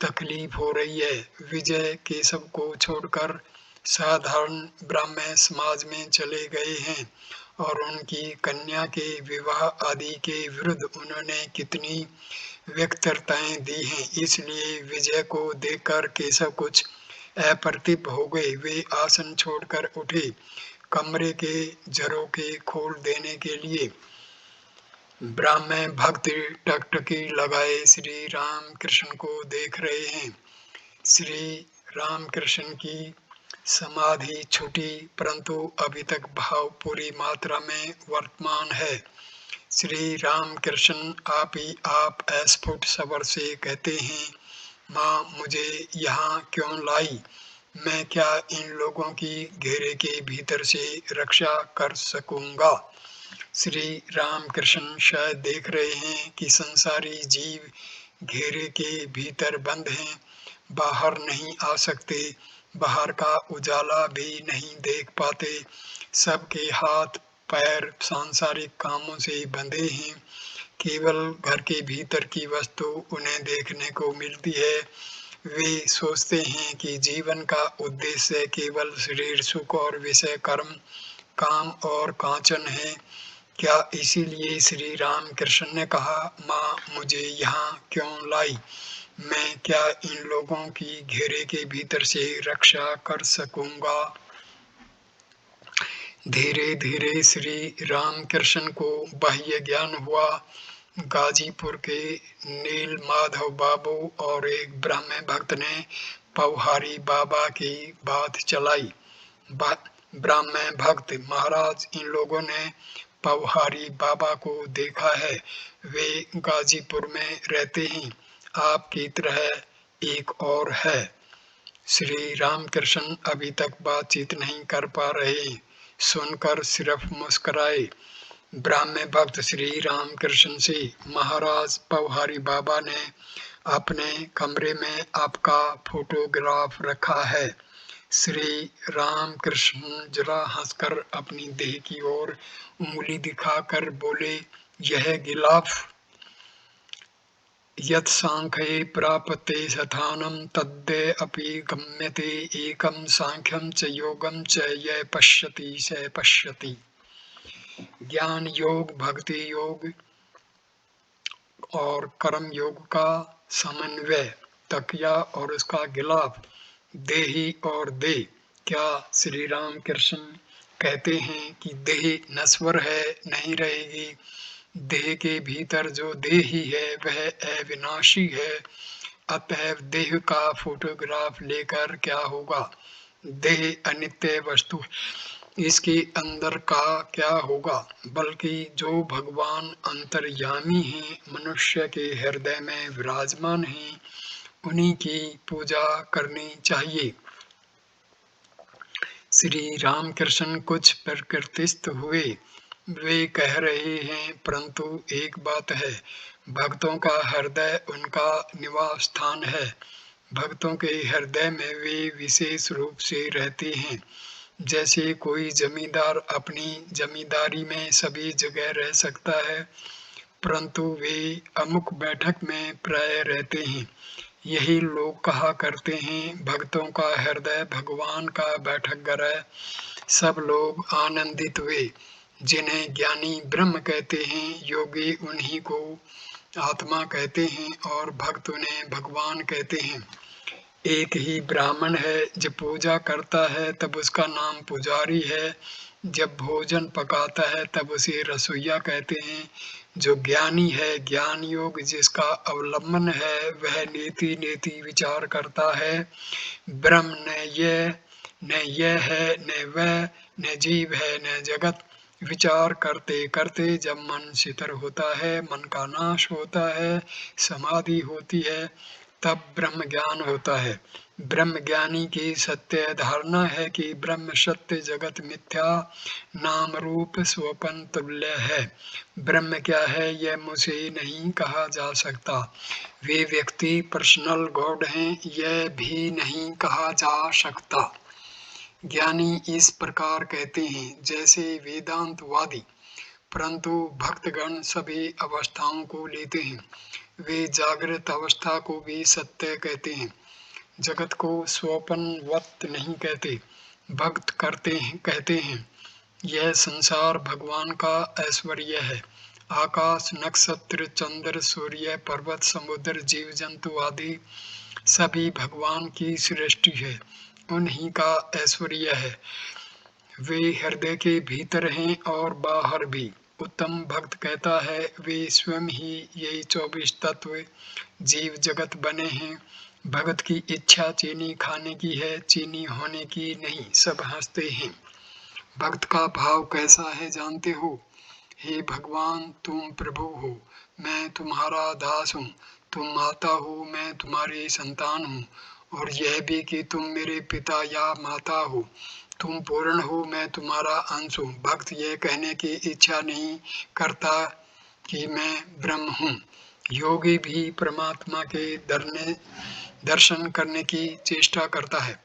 S1: तकलीफ हो रही है। विजय केशव को छोड़कर साधारण ब्राह्मण समाज में चले गए हैं और उनकी कन्या के विवाह आदि के विरुद्ध उन्होंने कितनी व्यक्तताएं दी हैं। इसलिए विजय को देखकर केशव कुछ अप्रतिभ हो गए। वे आसन छोड़कर उठे, कमरे के झरोखे खोल देने के लिए। ब्राह्मण भक्त टकटकी लगाए श्री राम कृष्ण को देख रहे हैं। श्री राम कृष्ण की समाधि छूटी, परंतु अभी तक भाव पूरी मात्रा में वर्तमान है। श्री राम कृष्ण आप ही आप अस्फुट स्वर से कहते हैं, माँ मुझे यहाँ क्यों लाई? मैं क्या इन लोगों की घेरे के भीतर से रक्षा कर सकूंगा? श्री राम कृष्ण शायद देख रहे हैं कि संसारी जीव घेरे के भीतर बंद हैं, बाहर नहीं आ सकते, बाहर का उजाला भी नहीं देख पाते। सबके हाथ पैर सांसारिक कामों से बंधे हैं। केवल घर के भीतर की वस्तु उन्हें देखने को मिलती है। वे सोचते हैं कि जीवन का उद्देश्य केवल शरीर सुख और विषय कर्म, काम और कांचन है। क्या इसीलिए श्री राम कृष्ण ने कहा, माँ मुझे यहाँ क्यों लाई? मैं क्या इन लोगों की घेरे के भीतर से रक्षा कर सकूंगा? धीरे धीरे श्री राम कृष्ण को बाह्य ज्ञान हुआ। गाजीपुर के नील माधव बाबू और एक ब्राह्मण भक्त ने पवहारी बाबा की बात चलाई। ब्राह्मण भक्त, महाराज इन लोगों ने पवहारी बाबा को देखा है। वे गाजीपुर में रहते हैं। आपकी तरह एक और है। श्री रामकृष्ण अभी तक बातचीत नहीं कर पा रहे, सुनकर सिर्फ मुस्कुराए। ब्राह्मण भक्त श्री रामकृष्ण से, महाराज पवहारी बाबा ने अपने कमरे में आपका फोटोग्राफ रखा है। श्री रामकृष्ण जरा हंसकर अपनी देह की ओर उंगली दिखाकर बोले, यह गिलाफ यत्सांख्ये प्राप्ते स्थानं तद्य अपि गम्यते एकं सांख्यं च योगं च यः पश्यति स पश्यति। ज्ञान योग, भक्ति योग और कर्म योग का समन्वय, तकिया और उसका गिलाफ, देही और देह। क्या श्री राम कृष्ण कहते हैं कि देह नश्वर है, नहीं रहेगी? देह के भीतर जो देही है वह अविनाशी है। अतएव देह का फोटोग्राफ लेकर क्या होगा? देह अनित्य वस्तु है, इसके अंदर का क्या होगा? बल्कि जो भगवान अंतर्यामी हैं, मनुष्य के हृदय में विराजमान हैं, उन्हीं की पूजा करनी चाहिए। श्री रामकृष्ण कुछ प्रकृतिस्थ हुए। वे कह रहे हैं, परंतु एक बात है, भक्तों का हृदय उनका निवास स्थान है। भक्तों के हृदय में वे विशेष रूप से रहते हैं। जैसे कोई जमींदार अपनी जमींदारी में सभी जगह रह सकता है, परंतु वे अमुक बैठक में प्राय रहते हैं। यही लोग कहा करते हैं, भक्तों का हृदय भगवान का बैठकघर है। सब लोग आनंदित हुए। जिन्हें ज्ञानी ब्रह्म कहते हैं, योगी उन्हीं को आत्मा कहते हैं और भक्त उन्हें भगवान कहते हैं। एक ही ब्राह्मण है, जब पूजा करता है तब उसका नाम पुजारी है, जब भोजन पकाता है तब उसे रसोइया कहते हैं। जो ज्ञानी है, ज्ञान योग जिसका अवलंबन है, वह नीति नीति विचार करता है। ब्रह्म न यह है, न वह, न जीव है, न जगत। विचार करते करते जब मन शिथिल होता है, मन का नाश होता है, समाधि होती है, तब ब्रह्म ज्ञान होता है। ब्रह्म ज्ञानी की सत्य धारणा है कि ब्रह्म सत्य, जगत मिथ्या, नाम रूप स्वपन तुल्य है। ब्रह्म क्या है, यह मुझे नहीं कहा जा सकता। वे व्यक्ति पर्सनल गॉड हैं, यह भी नहीं कहा जा सकता। ज्ञानी इस प्रकार कहते हैं जैसे वेदांतवादी। परंतु भक्तगण सभी अवस्थाओं को लेते हैं। वे जागृत अवस्था को भी सत्य कहते हैं, जगत को स्वपनवत नहीं कहते। भक्त कहते हैं, यह संसार भगवान का ऐश्वर्य है। आकाश, नक्षत्र, चंद्र, सूर्य, पर्वत, समुद्र, जीव जंतु आदि सभी भगवान की सृष्टि है, उन्हीं का ऐश्वर्य है। वे हृदय के भीतर हैं और बाहर भी। उत्तम भक्त कहता है, वे स्वयं ही यही 24 तत्व जीव जगत बने हैं। भगत की इच्छा चीनी खाने की है, चीनी होने की नहीं। सब हंसते हैं। भक्त का भाव कैसा है जानते हो? हे भगवान, तुम प्रभु हो, मैं तुम्हारा दास हूँ। तुम माता हो, मैं तुम्हारी संतान हूँ। और यह भी कि तुम मेरे पिता या माता हो। तुम पूर्ण हो, मैं तुम्हारा अंश हूँ। भक्त यह कहने की इच्छा नहीं करता कि मैं ब्रह्म हूँ। योगी भी परमात्मा के दर्शन करने की चेष्टा करता है।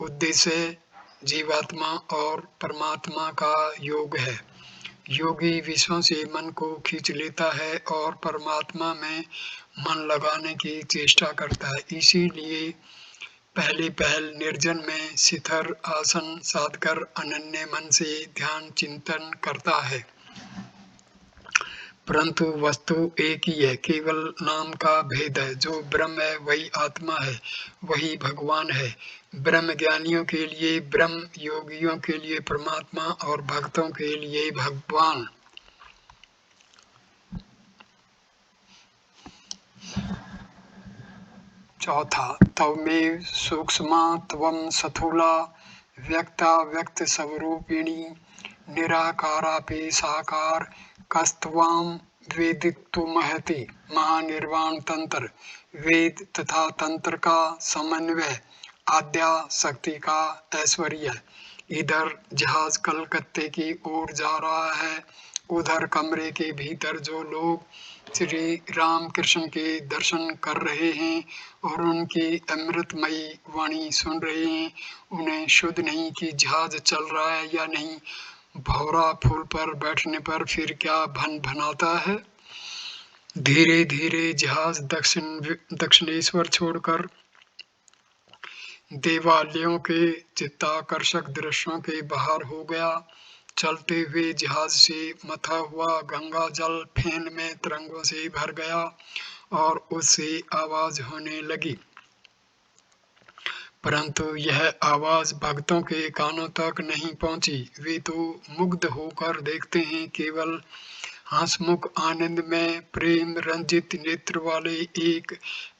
S1: उद्देश्य जीवात्मा और परमात्मा का योग है। योगी विषयों से मन को खींच लेता है और परमात्मा में मन लगाने की चेष्टा करता है। इसीलिए पहले पहल निर्जन में शिथिल आसन साधकर अनन्य मन से ध्यान चिंतन करता है। परंतु वस्तु एक ही है, केवल नाम का भेद है। जो ब्रह्म है वही आत्मा है, वही भगवान है। ब्रह्म ज्ञानियों के लिए ब्रह्म, योगियों के लिए परमात्मा और भक्तों के लिए भगवान। चौथा, तवमेव सूक्ष्मा त्वं स्थूला व्यक्ता व्यक्त स्वरूपिणी निराकारापि साकार कस्त्वां वेदितुमहति। महानिर्वाण तंत्र वेद तथा तंत्र का समन्वय, आद्या शक्ति का ऐश्वर्य। इधर जहाज कलकत्ते की ओर जा रहा है, उधर कमरे के भीतर जो लोग श्री राम कृष्ण के दर्शन कर रहे हैं और उनकी अमृतमयी वाणी सुन रहे हैं, उन्हें शुद्ध नहीं कि जहाज चल रहा है या नहीं। भौरा फूल पर बैठने पर फिर क्या भन भनाता है। धीरे धीरे जहाज दक्षिणेश्वर छोड़कर देवालयों के चित्ताकर्षक दृश्यों के बाहर हो गया। चलते हुए जहाज से मथा हुआ गंगा जल फेन में तरंगों से भर गया और उससे आवाज होने लगी। परंतु यह आवाज भक्तों के कानों तक नहीं पहुंची। वे तो मुग्ध होकर देखते हैं केवल हंसमुख आनंद में प्रेम रंजित नेत्र वाले एक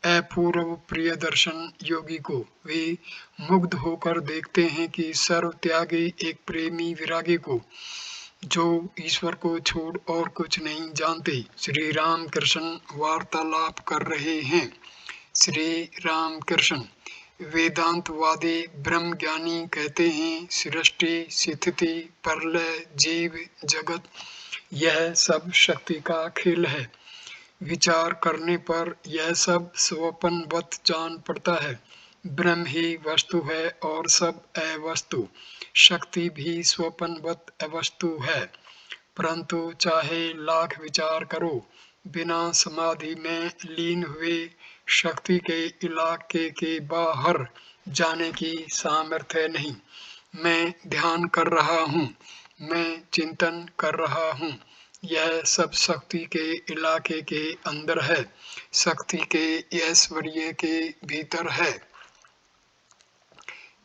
S1: अपूर्व प्रिय दर्शन योगी को। वे मुग्ध होकर देखते हैं कि सर्व त्यागी एक प्रेमी विरागी को, जो ईश्वर को छोड़ और कुछ नहीं जानते। श्री राम कृष्ण वार्तालाप कर रहे हैं। श्री राम कृष्ण वेदांतवादी ब्रह्म ज्ञानी कहते हैं, सृष्टि स्थिति प्रलय जीव जगत यह सब शक्ति का खेल है। विचार करने पर यह सब स्वपनवत जान पड़ता है। ब्रह्म ही वस्तु है और सब अवस्तु। शक्ति भी स्वपनवत अवस्तु है, परंतु चाहे लाख विचार करो, बिना समाधि में लीन हुए शक्ति के इलाके के बाहर जाने की सामर्थ्य नहीं। मैं ध्यान कर रहा हूँ, मैं चिंतन कर रहा हूँ, यह सब शक्ति के इलाके के अंदर है, शक्ति के ऐश्वर्य के भीतर है।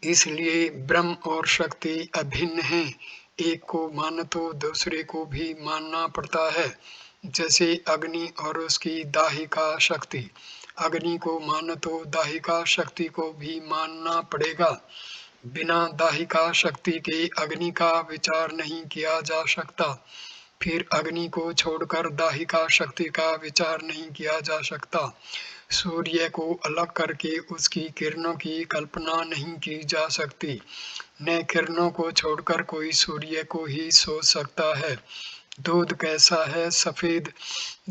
S1: इसलिए ब्रह्म और शक्ति अभिन्न हैं। एक को मानो तो दूसरे को भी मानना पड़ता है। जैसे अग्नि और उसकी दाहिका शक्ति। अग्नि को मानो तो दाहिका शक्ति को भी मानना पड़ेगा। बिना दाहिका शक्ति के अग्नि का विचार नहीं किया जा सकता। फिर अग्नि को छोड़कर दाहिका शक्ति का विचार नहीं किया जा सकता। सूर्य को अलग करके उसकी किरणों की कल्पना नहीं की जा सकती। न किरणों को छोड़कर कोई सूर्य को ही सोच सकता है। दूध कैसा है सफेद,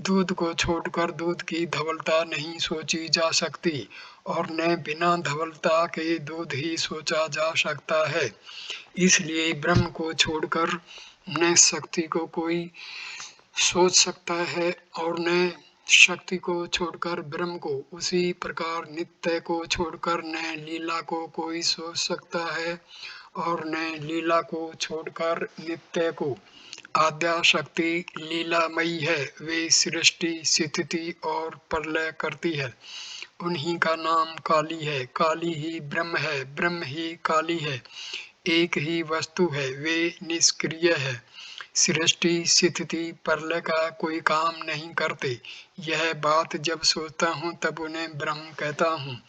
S1: दूध को छोड़कर दूध की धवलता नहीं सोची जा सकती, और न बिना धवलता के दूध ही सोचा जा सकता है। इसलिए ब्रह्म को छोड़कर न शक्ति को कोई सोच सकता है और न शक्ति को छोड़कर ब्रह्म को। उसी प्रकार नित्य को छोड़कर न लीला को कोई सोच सकता है और न लीला को छोड़कर नित्य को। आद्या शक्ति लीलामयी है, वे सृष्टि स्थिति और प्रलय करती है। उन्हीं का नाम काली है। काली ही ब्रह्म है, ब्रह्म ही काली है। एक ही वस्तु है, वे निष्क्रिय है। सृष्टि स्थिति प्रलय का कोई काम नहीं करते। यह बात जब सोचता हूँ तब उन्हें ब्रह्म कहता हूँ,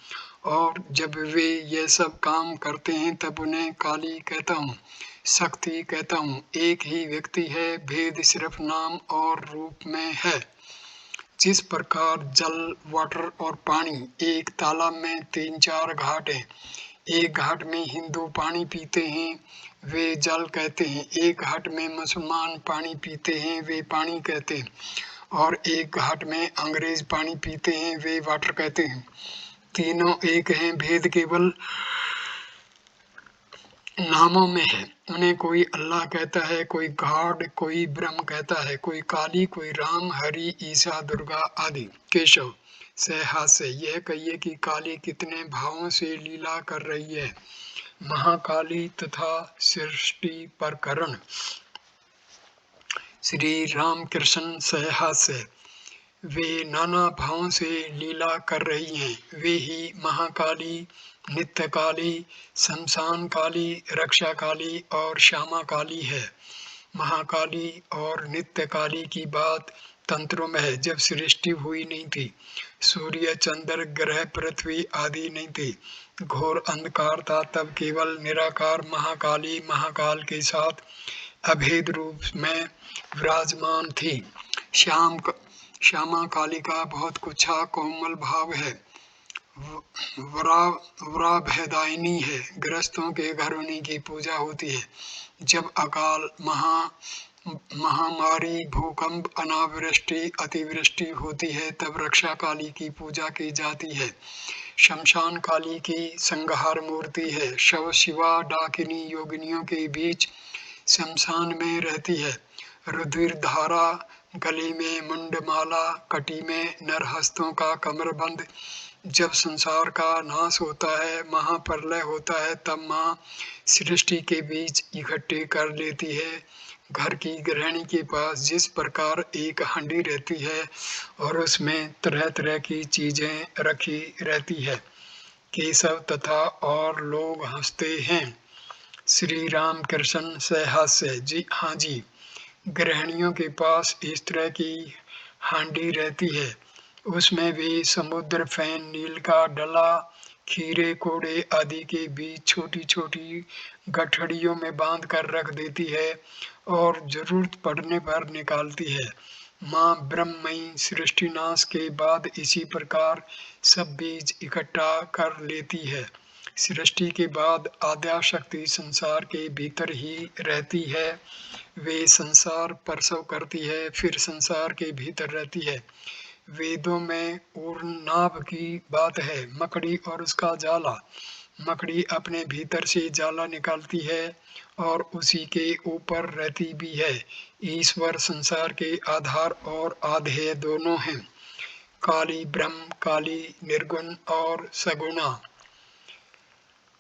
S1: और जब वे ये सब काम करते हैं तब उन्हें काली कहता हूँ, शक्ति कहता हूँ। एक ही व्यक्ति है, भेद सिर्फ नाम और रूप में है। जिस प्रकार जल, वाटर और पानी, एक तालाब में 3-4 घाट हैं। एक घाट में हिंदू पानी पीते हैं, वे जल कहते हैं। एक घाट में मुसलमान पानी पीते हैं, वे पानी कहते हैं। और एक घाट में अंग्रेज पानी पीते हैं, वे वाटर कहते हैं। तीनों एक हैं, भेद केवल नामों में है। उन्हें कोई अल्लाह कहता है, कोई गॉड, कोई ब्रह्म कहता है, कोई काली, कोई राम, हरि, ईसा, दुर्गा आदि। केशव से हास्य, यह कहिए कि काली कितने भावों से लीला कर रही है। महाकाली तथा सृष्टि प्रकरण। श्री राम कृष्ण से हास्य, वे नाना भावों से लीला कर रही हैं। वे ही महाकाली, नित्य काली, शमशान काली, रक्षा काली और श्यामा काली है। महाकाली और नित्य काली की बात तंत्रों में है। जब सृष्टि हुई नहीं थी, सूर्य, चंद्र, ग्रह, पृथ्वी आदि नहीं थी, घोर अंधकार था, तब केवल निराकार महाकाली महाकाल के साथ अभेद रूप में विराजमान थी। श्यामा काली का बहुत कुछा कोमल भाव है, वराभयदायिनी है। गृहस्थों के घर उन्हीं की पूजा होती है। जब अकाल, महामारी, भूकंप, अनावृष्टि, अतिवृष्टि होती है, तब रक्षा काली की पूजा की जाती है। शमशान काली की संहार मूर्ति है। शव शिवा डाकिनी योगिनियों के बीच शमशान में रहती है। रुधिर धारा, गले में मुंडमाला, कटी में नरहस्तों का कमरबंद। जब संसार का नाश होता है, महाप्रलय होता है, तब माँ सृष्टि के बीच इकट्ठी कर लेती है। घर की गृहिणी के पास जिस प्रकार एक हांडी रहती है और उसमें तरह तरह की चीजें रखी रहती है। केशव तथा और लोग हंसते हैं। श्री राम कृष्ण से हास्य, जी हाँ जी, गृहिणियों के पास इस तरह की हांडी रहती है। उसमें वे समुद्र, फैन, नील का डला, खीरे, कोड़े आदि के बीच छोटी छोटी गठड़ियों में बांध कर रख देती है और जरूरत पड़ने पर निकालती है। माँ ब्रह्ममयी सृष्टिनाश के बाद इसी प्रकार सब बीज इकट्ठा कर लेती है। सृष्टि के बाद आद्या शक्ति संसार के भीतर ही रहती है। वे संसार प्रसव करती है, फिर संसार के भीतर रहती है, वेदों में ऊर्नाभ की बात है, मकड़ी और उसका जाला। मकड़ी अपने भीतर से जाला निकालती है और उसी के ऊपर रहती भी है। ईश्वर संसार के आधार और आधेय दोनों हैं। काली ब्रह्म, काली निर्गुण और सगुणा।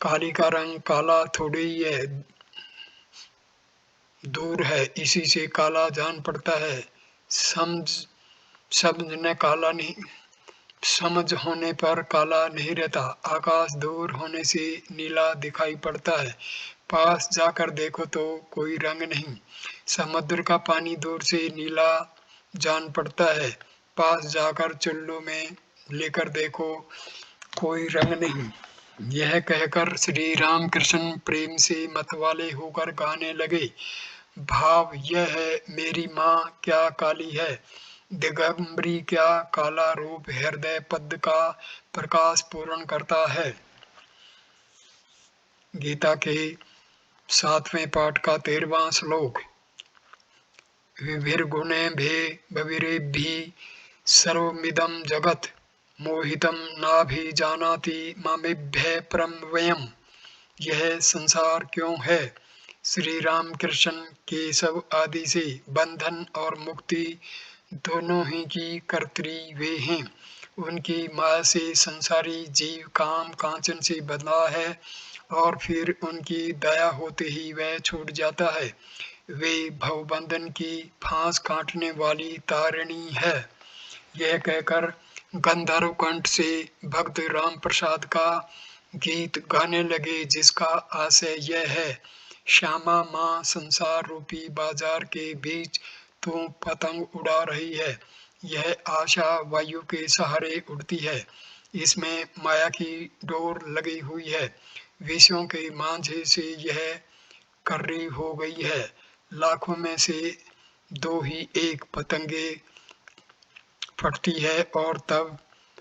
S1: काली का रंग काला थोड़ी ही है, दूर है, इसी से काला जान पड़ता है। समझ समझ ने काला नहीं, समझ होने पर काला नहीं रहता। आकाश दूर होने से नीला दिखाई पड़ता है, पास जाकर देखो तो कोई रंग नहीं। समुद्र का पानी दूर से नीला जान पड़ता है, पास जाकर चुल्लू में लेकर देखो कोई रंग नहीं। यह कहकर श्री राम कृष्ण प्रेम से मतवाले होकर गाने लगे। भाव यह है, मेरी माँ क्या काली है, दिगंबरी क्या काला रूप हृदय पद का प्रकाश पूर्ण करता है। गीता के 7वें पाठ का 13वां श्लोक। विभिर्गुणे भे बविरेभिः सर्वमिदं जगत् मोहितं नाभिजानाति मामेभ्यः परं व्ययम्। यह संसार क्यों है? श्री राम कृष्ण केशव आदि से बंधन और मुक्ति दोनों ही की कर्त्री वे हैं। उनकी माया से संसारी जीव काम कांचन से बंधा है और फिर उनकी दया होते ही वह छूट जाता है। वे भवबंधन की फांस काटने वाली तारिणी है। यह कहकर गंधर्व कंठ से भक्त राम प्रसाद का गीत गाने लगे, जिसका आशय यह है, श्यामा माँ संसार रूपी बाजार के बीच तू पतंग उड़ा रही है। यह आशा वायु के सहारे उड़ती है, इसमें माया की डोर लगी हुई है। विषयों के मांझे से यह कर्री हो गई है। लाखों में से दो ही एक पतंगे फटती है और तब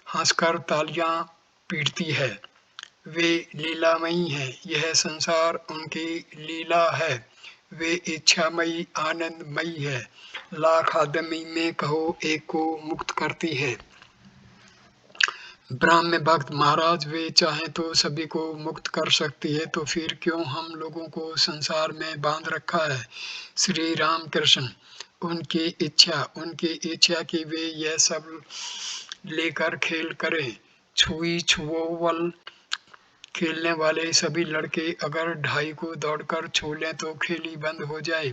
S1: हंसकर तालियां पीटती है। वे लीलामयी हैं, यह संसार उनकी लीला है। वे इच्छामयी आनंदमयी है, लाख आदमी में कहो एक को मुक्त करती है। ब्राह्म भक्त महाराज, वे चाहें तो सभी को मुक्त कर सकती है, तो फिर क्यों हम लोगों को संसार में बांध रखा है? श्री राम कृष्ण उनकी इच्छा कि वे यह सब लेकर खेल करें। छुई छुओवल खेलने वाले सभी लड़के अगर ढाई को दौड़कर छू लें तो खेल ही बंद हो जाए,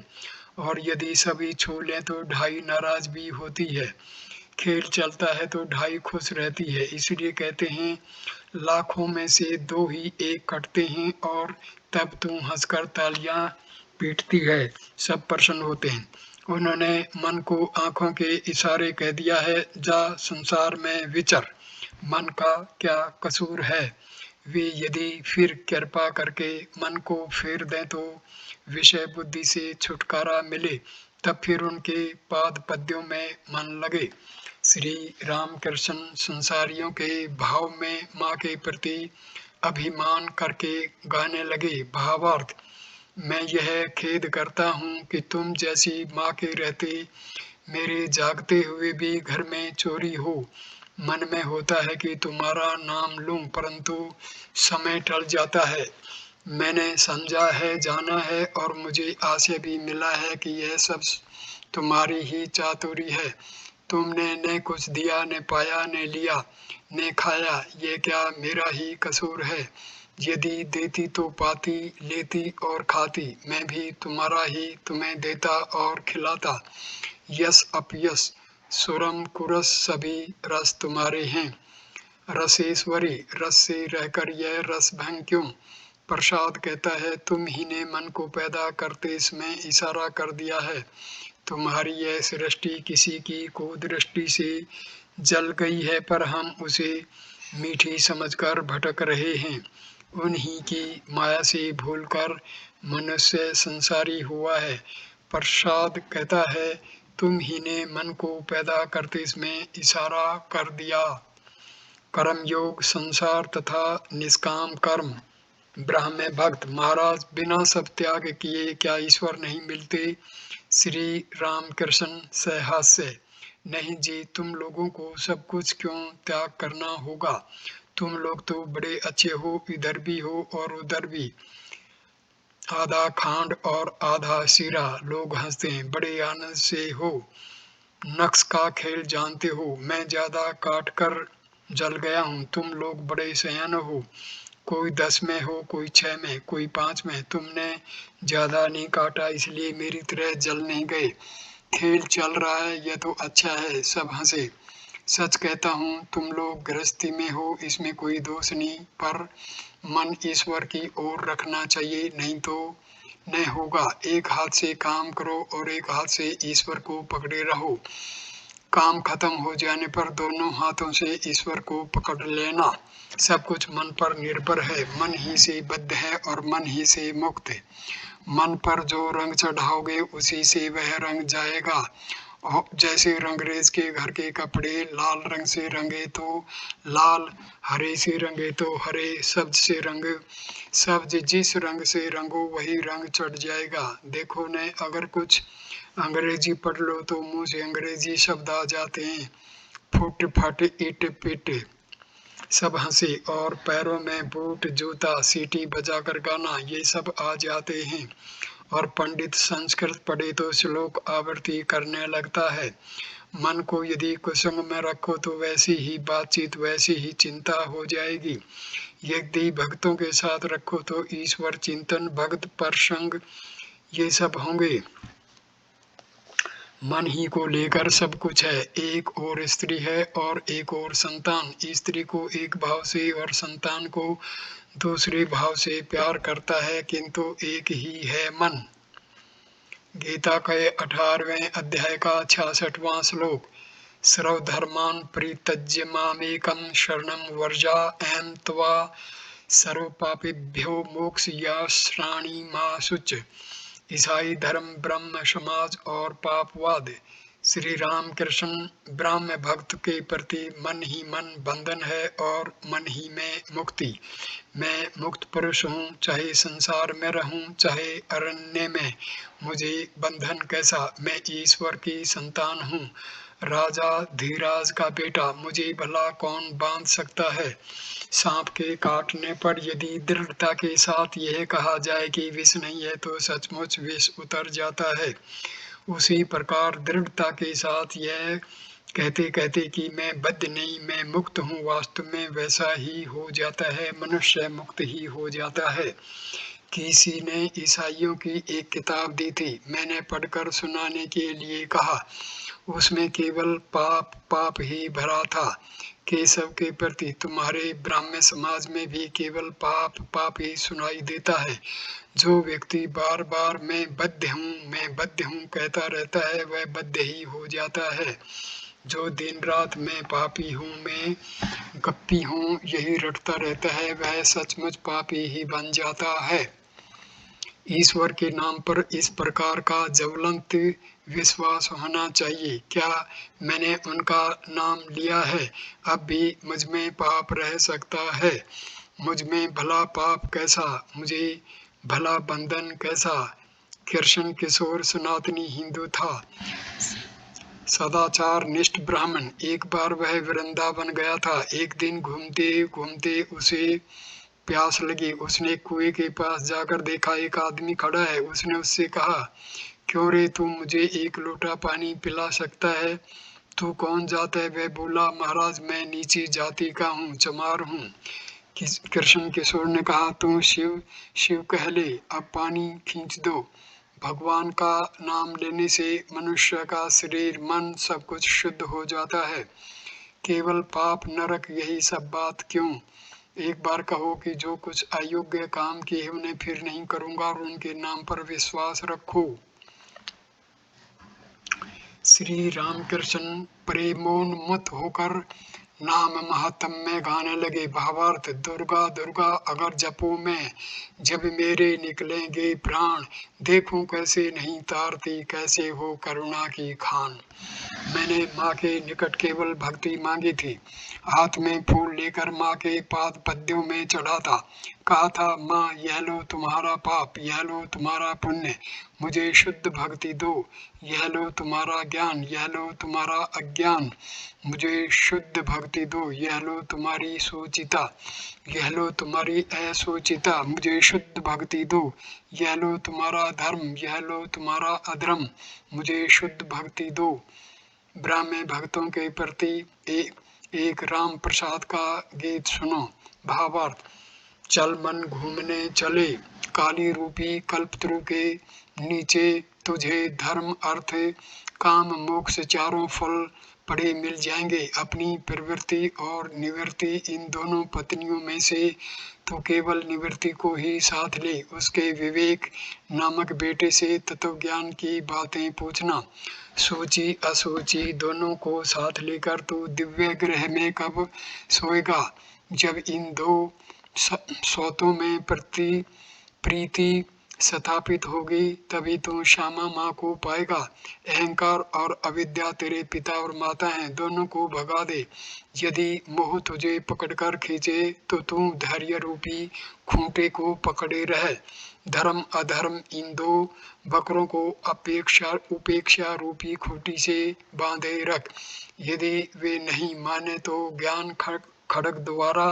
S1: और यदि सभी छू लें तो ढाई नाराज भी होती है। खेल चलता है तो ढाई खुश रहती है। इसलिए कहते हैं, लाखों में से दो ही एक कटते हैं और तब तू हंसकर तालियां पीटती है, सब प्रसन्न होते हैं। उन्होंने मन को आंखों के इशारे कह दिया है, जा संसार में विचर। मन का क्या कसूर है? वे यदि फिर कृपा करके मन को फेर दें तो विषय बुद्धि से छुटकारा मिले, तब फिर उनके पाद पद्यों में मन लगे। श्री राम कृष्ण संसारियों के भाव में माँ के प्रति अभिमान करके गाने लगे। भावार्थ, मैं यह खेद करता हूँ कि तुम जैसी माँ के रहते मेरे जागते हुए भी घर में चोरी हो। मन में होता है कि तुम्हारा नाम लूं, परंतु समय टल जाता है। मैंने समझा है, जाना है और मुझे आशय भी मिला है कि यह सब तुम्हारी ही चातुरी है। तुमने न कुछ दिया, न पाया, न लिया, न खाया, ये क्या मेरा ही कसूर है? यदि देती तो पाती, लेती और खाती, मैं भी तुम्हारा ही तुम्हें देता और खिलाता। यस अपयस सुरम कुरस सभी रस तुम्हारे हैं। रसेश्वरी, रस से रहकर यह रस भंग क्यों? प्रसाद कहता है, तुम ही ने मन को पैदा करते इसमें इशारा कर दिया है। तुम्हारी यह सृष्टि किसी की कुदृष्टि से जल गई है, पर हम उसे मीठी समझकर भटक रहे हैं। उन्हीं की माया से भूलकर मनुष्य संसारी हुआ है। प्रसाद कहता है, तुम ही ने मन को पैदा करते इसमें इशारा कर दिया। कर्म योग, संसार तथा निष्काम कर्म। ब्राह्मण भक्त, महाराज बिना सब त्याग किए क्या ईश्वर नहीं मिलते? श्री राम कृष्ण सहहास्य। नहीं जी, तुम लोगों को सब कुछ क्यों त्याग करना होगा? तुम लोग तो बड़े अच्छे हो, इधर भी हो और उधर भी। आधा खांड और आधा शीरा। लोग हंसते हैं, बड़े आनंद से हो। नक्श का खेल जानते हो, मैं ज्यादा काट कर जल गया हूँ, तुम लोग बड़े सयाने हो। कोई 10 में हो, कोई 6 में, कोई 5 में। तुमने ज्यादा नहीं काटा इसलिए मेरी तरह जल नहीं गए। खेल चल रहा है, यह तो अच्छा है। सब हंसे। सच कहता हूँ, तुम लोग गृहस्थी में हो, इसमें कोई दोष नहीं, पर मन ईश्वर की ओर रखना चाहिए, नहीं तो न होगा। एक हाथ से काम करो और एक हाथ से ईश्वर को पकड़े रहो। काम खत्म हो जाने पर दोनों हाथों से ईश्वर को पकड़ लेना। सब कुछ मन पर निर्भर है। मन ही से बद्ध है और मन ही से मुक्त है। मन पर जो रंग चढ़ाओगे उसी से वह रंग जाएगा। और जैसे रंगरेज के घर के कपड़े लाल रंग से रंगे तो लाल, हरे से रंगे तो हरे, सब्ज से रंग सब्ज, जिस रंग से रंगो वही रंग चढ़ जाएगा। देखो न, अगर कुछ अंग्रेजी पढ़ लो तो मुंह से अंग्रेजी शब्द आ जाते हैं। फुट फट इट पिट। सब हंसे। और पैरों में बूट जूता, सीटी बजाकर गाना, ये सब आ जाते हैं। और पंडित संस्कृत पढ़े तो श्लोक आवृत्ति करने लगता है। मन को यदि कुसंग में रखो तो वैसी ही बातचीत, वैसी ही चिंता हो जाएगी। यदि भक्तों के साथ रखो तो ईश्वर चिंतन, भक्त प्रसंग, ये सब होंगे। मन ही को लेकर सब कुछ है। एक और स्त्री है और एक और संतान। स्त्री को एक भाव से और संतान को दूसरे भाव से प्यार करता है, किंतु एक ही है मन। गीता के 18वें अध्याय का 66वां श्लोक। सर्वधर्मान् परित्यज्य मामेकं शरणं वर्जा अहं त्वा सर्वपापेभ्यो मोक्षयिष्यामि मा शुच। ईसाई धर्म, ब्रह्म समाज और पापवाद। श्री राम कृष्ण। ब्राह्म भक्त के प्रति मन ही मन बंधन है और मन ही में मुक्ति। मैं मुक्त पुरुष हूँ, चाहे संसार में रहूं चाहे अरण्य में। मुझे बंधन कैसा, मैं ईश्वर की संतान हूँ, राजा धीराज का बेटा, मुझे भला कौन बांध सकता है। सांप के काटने पर यदि दृढ़ता के साथ यह कहा जाए कि विष नहीं है तो सचमुच विष उतर जाता है। उसी प्रकार दृढ़ता के साथ यह कहते कहते कि मैं बद्ध नहीं, मैं मुक्त हूँ, वास्तव में वैसा ही हो जाता है। मनुष्य मुक्त ही हो जाता है। किसी ने ईसाइयों की एक किताब दी थी, मैंने पढ़कर सुनाने के लिए कहा। उसमें केवल पाप पाप ही भरा था। केशव के प्रति तुम्हारे ब्राह्मण समाज में भी केवल पाप पाप ही सुनाई देता है। जो व्यक्ति बार बार मैं बद्ध हूँ कहता रहता है, वह बद्ध ही हो जाता है। जो दिन रात मैं पापी हूँ, मैं गप्पी हूँ यही रटता रहता है, वह सचमुच पापी ही बन जाता है। ईश्वर के नाम पर इस प्रकार का ज्वलंत विश्वास होना चाहिए। क्या मैंने उनका नाम लिया है, अब भी मुझ में पाप रह सकता है? मुझ में भला पाप कैसा, मुझे भला बंधन कैसा। कृष्ण किशोर सनातनी हिंदू था, सदाचार निष्ठ ब्राह्मण। एक बार वह वृंदावन गया था। एक दिन घूमते घूमते उसे प्यास लगी। उसने कुएं के पास जाकर देखा, एक आदमी खड़ा है। उसने उससे कहा, क्यों रे, तू मुझे एक लोटा पानी पिला सकता है? तू कौन जात है? वह बोला, महाराज मैं नीची जाति का हूँ, चमार हूँ। कृष्ण किशोर ने कहा, तू शिव शिव कह ले, अब पानी खींच दो। भगवान का नाम लेने से मनुष्य का शरीर मन सब कुछ शुद्ध हो जाता है। केवल पाप नरक, यही सब बात क्यों? एक बार कहो कि जो कुछ अयोग्य काम किए उन्हें फिर नहीं करूंगा और उनके नाम पर विश्वास रखो। श्री रामकृष्ण प्रेमोन्मत्त होकर नाम महात्म में गाने लगे। भावार्थ, दुर्गा दुर्गा अगर जपो मैं, जब मेरे निकलेंगे प्राण, देखूं कैसे नहीं तारती, कैसे हो करुणा की खान। मैंने माँ के निकट केवल भक्ति मांगी थी। हाथ में फूल लेकर माँ के पाद पद्यों में चढ़ा था। कहा था, माँ यह लो तुम्हारा पाप, यह लो तुम्हारा पुण्य, मुझे शुद्ध भक्ति दो, यह लो तुम्हारा ज्ञान, यह लो तुम्हारा अज्ञान, मुझे शुद्ध भक्ति दो, यह लो तुम्हारी सोचिता, यह लो तुम्हारी असोचिता, मुझे शुद्ध भक्ति दो, यह लो तुम्हारा धर्म, यह लो तुम्हारा अधर्म, मुझे शुद्ध भक्ति दो। ब्राह्मण भक्तों के प्रति एक राम प्रसाद का गीत सुनो। भावार्थ, चल मन घूमने चले, काली रूपी कल्पतरु के नीचे तुझे धर्म अर्थ काम मोक्ष चारों फल पड़े मिल जाएंगे। अपनी प्रवृत्ति और निवृत्ति इन दोनों पत्नियों में से तो केवल निवृत्ति को ही साथ ले। उसके विवेक नामक बेटे से तत्व ज्ञान की बातें पूछना। सोची असोची दोनों को साथ लेकर तू दिव्य ग्रह में कब सोएगा? जब इन दो सौतों में प्रीति स्थापित होगी तभी तू श्यामा माँ को पाएगा। अहंकार और अविद्या तेरे पिता और माता हैं, दोनों को भगा दे। यदि मोह तुझे पकड़कर खींचे तो तू धैर्य रूपी खूंटे को पकड़े रह। धर्म अधर्म इन दो बकरों को उपेक्षा रूपी खूंटी से बांधे रख। यदि वे नहीं माने तो ज्ञान खड्ग द्वारा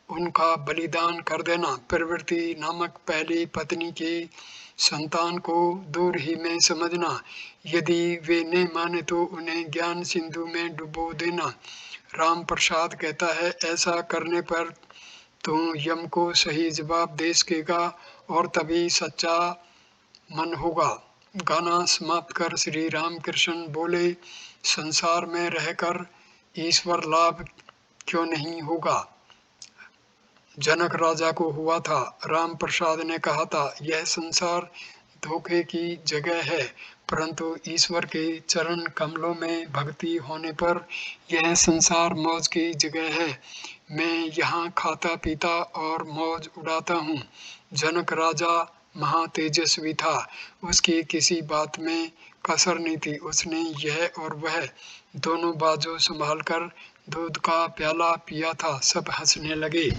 S1: उनका बलिदान कर देना। प्रवृत्ति नामक पहली पत्नी के संतान को दूर ही में समझना। यदि वे न माने तो उन्हें ज्ञान सिंधु में डुबो देना। राम प्रसाद कहता है, ऐसा करने पर तू यम को सही जवाब दे सकेगा और तभी सच्चा मन होगा। गाना समाप्त कर श्री रामकृष्ण बोले, संसार में रहकर ईश्वर लाभ क्यों नहीं होगा? जनक राजा को हुआ था। राम प्रसाद ने कहा था, यह संसार धोखे की जगह है, परंतु ईश्वर के चरण कमलों में भक्ति होने पर यह संसार मौज की जगह है। मैं यहाँ खाता पीता और मौज उड़ाता हूँ। जनक राजा महातेजस्वी था, उसकी किसी बात में कसर नहीं थी। उसने यह और वह दोनों बाजू संभालकर दूध का प्याला पिया था। सब हंसने लगे।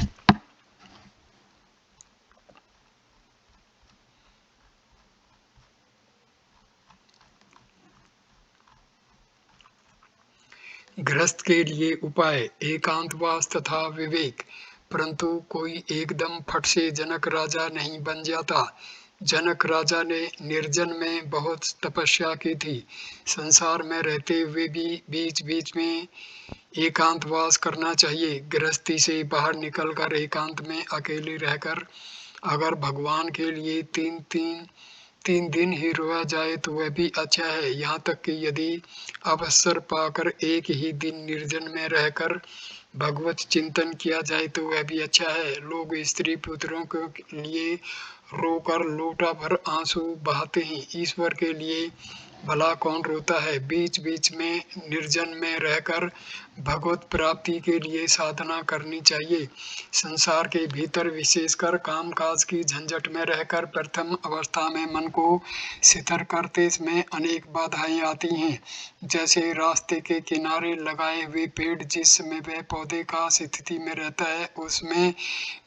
S1: गृहस्थ के लिए उपाय, एकांतवास तथा विवेक। परंतु कोई एकदम फट से जनक राजा नहीं बन जाता। जनक राजा ने निर्जन में बहुत तपस्या की थी। संसार में रहते हुए भी बीच बीच में एकांतवास करना चाहिए। गृहस्थी से बाहर निकलकर एकांत में अकेले रहकर अगर भगवान के लिए तीन दिन ही रोया जाए तो वह भी अच्छा है। यहाँ तक कि यदि अवसर पाकर एक ही दिन निर्जन में रहकर भगवत चिंतन किया जाए तो वह भी अच्छा है। लोग स्त्री पुत्रों के लिए रोकर लोटा भर आंसू बहाते हैं, ईश्वर के लिए भला कौन रोता है? बीच बीच में निर्जन में रहकर भगवत प्राप्ति के लिए साधना करनी चाहिए। संसार के भीतर विशेषकर काम काज की झंझट में रहकर प्रथम अवस्था में मन को शिथिल करते समय अनेक बाधाएं आती हैं। जैसे रास्ते के किनारे लगाए हुए पेड़ जिस समय वह पौधे का स्थिति में रहता है उसमें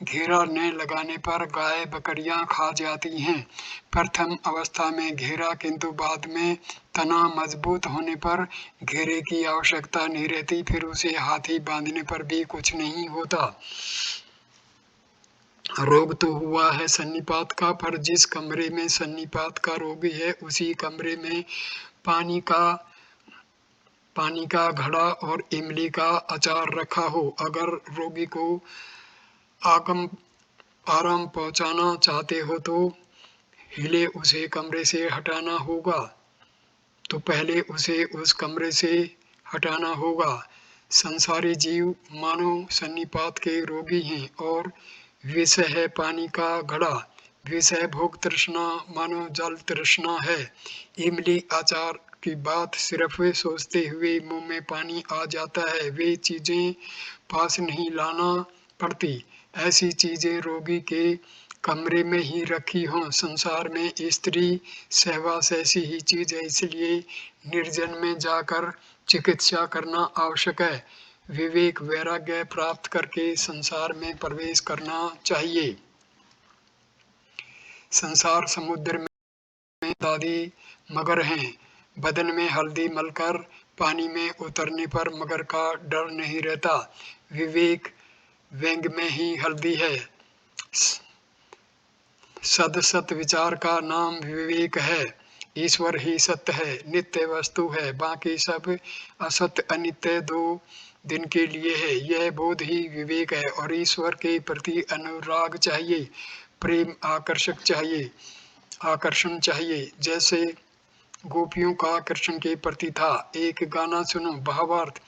S1: घेरा न लगाने पर गाय बकरियां खा जाती हैं। प्रथम अवस्था में घेरा, किंतु बाद में तना मजबूत होने पर घेरे की आवश्यकता नहीं रहती। फिर उसे हाथी बांधने पर भी कुछ नहीं होता। रोग तो हुआ है सन्निपात का, पर जिस कमरे में सन्निपात का रोगी है उसी कमरे में पानी का घड़ा और इमली का अचार रखा हो। अगर रोगी को आराम पहुंचाना चाहते हो तो हिले उसे कमरे से हटाना होगा। तो पहले उसे उस कमरे से हटाना होगा। संसारी जीव मानो सन्निपात के रोगी हैं और विषय है पानी का घड़ा। विषय भोग तृष्णा मानो जल तृष्णा है। इमली अचार की बात सिर्फ सोचते हुए मुंह में पानी आ जाता है। वे चीजें पास नहीं लाना पड़ती। ऐसी चीजें रोगी के कमरे में ही रखी हों। संसार में स्त्री सहवास ऐसी ही चीज है, इसलिए निर्जन में जाकर चिकित्सा करना आवश्यक है। विवेक वैराग्य प्राप्त करके संसार में प्रवेश करना चाहिए। संसार समुद्र में दादी मगर हैं, बदन में हल्दी मलकर पानी में उतरने पर मगर का डर नहीं रहता। विवेक व्यंग में ही हल्दी है। सद सत विचार का नाम विवेक है। ईश्वर ही सत्य है, नित्य वस्तु है, बाकी सब असत्य अनित्य दो दिन के लिए है। यह बोध ही विवेक है। और ईश्वर के प्रति अनुराग चाहिए, प्रेम आकर्षण चाहिए, जैसे गोपियों का कृष्ण के प्रति था। एक गाना सुनो, भावार्थ।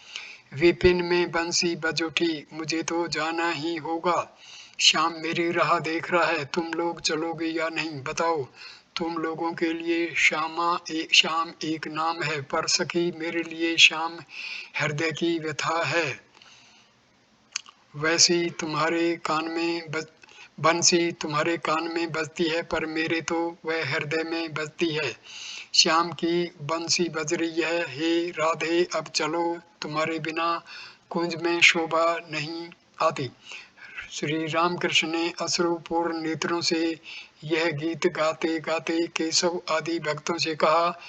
S1: विपिन में बंसी बज उठी, मुझे तो जाना ही होगा। श्याम मेरी राह देख रहा है, तुम लोग चलोगे या नहीं बताओ। तुम लोगों के लिए श्याम एक नाम है, पर सखी मेरे लिए श्याम हृदय की व्यथा है। वैसी तुम्हारे कान में बंसी तुम्हारे कान में बजती है, पर मेरे तो वह हृदय में बजती है। श्याम की बंसी बज रही है, हे राधे अब चलो, तुम्हारे बिना कुंज में शोभा नहीं आती। श्री रामकृष्ण ने अश्रुपूर्ण नेत्रों से यह गीत गाते गाते केशव आदि भक्तों से कहा,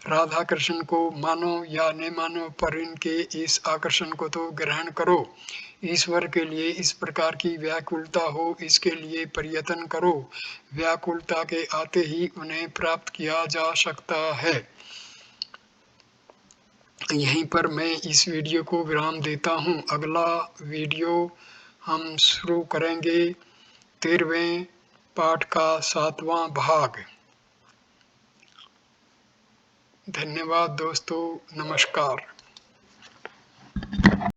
S1: राधा कृष्ण को मानो या न मानो, पर इनके इस आकर्षण को तो ग्रहण करो। ईश्वर के लिए इस प्रकार की व्याकुलता हो, इसके लिए प्रयत्न करो। व्याकुलता के आते ही उन्हें प्राप्त किया जा सकता है। यहीं पर मैं इस वीडियो को विराम देता हूँ। अगला वीडियो हम शुरू करेंगे 13वें पाठ का 7वां भाग। धन्यवाद दोस्तों, नमस्कार।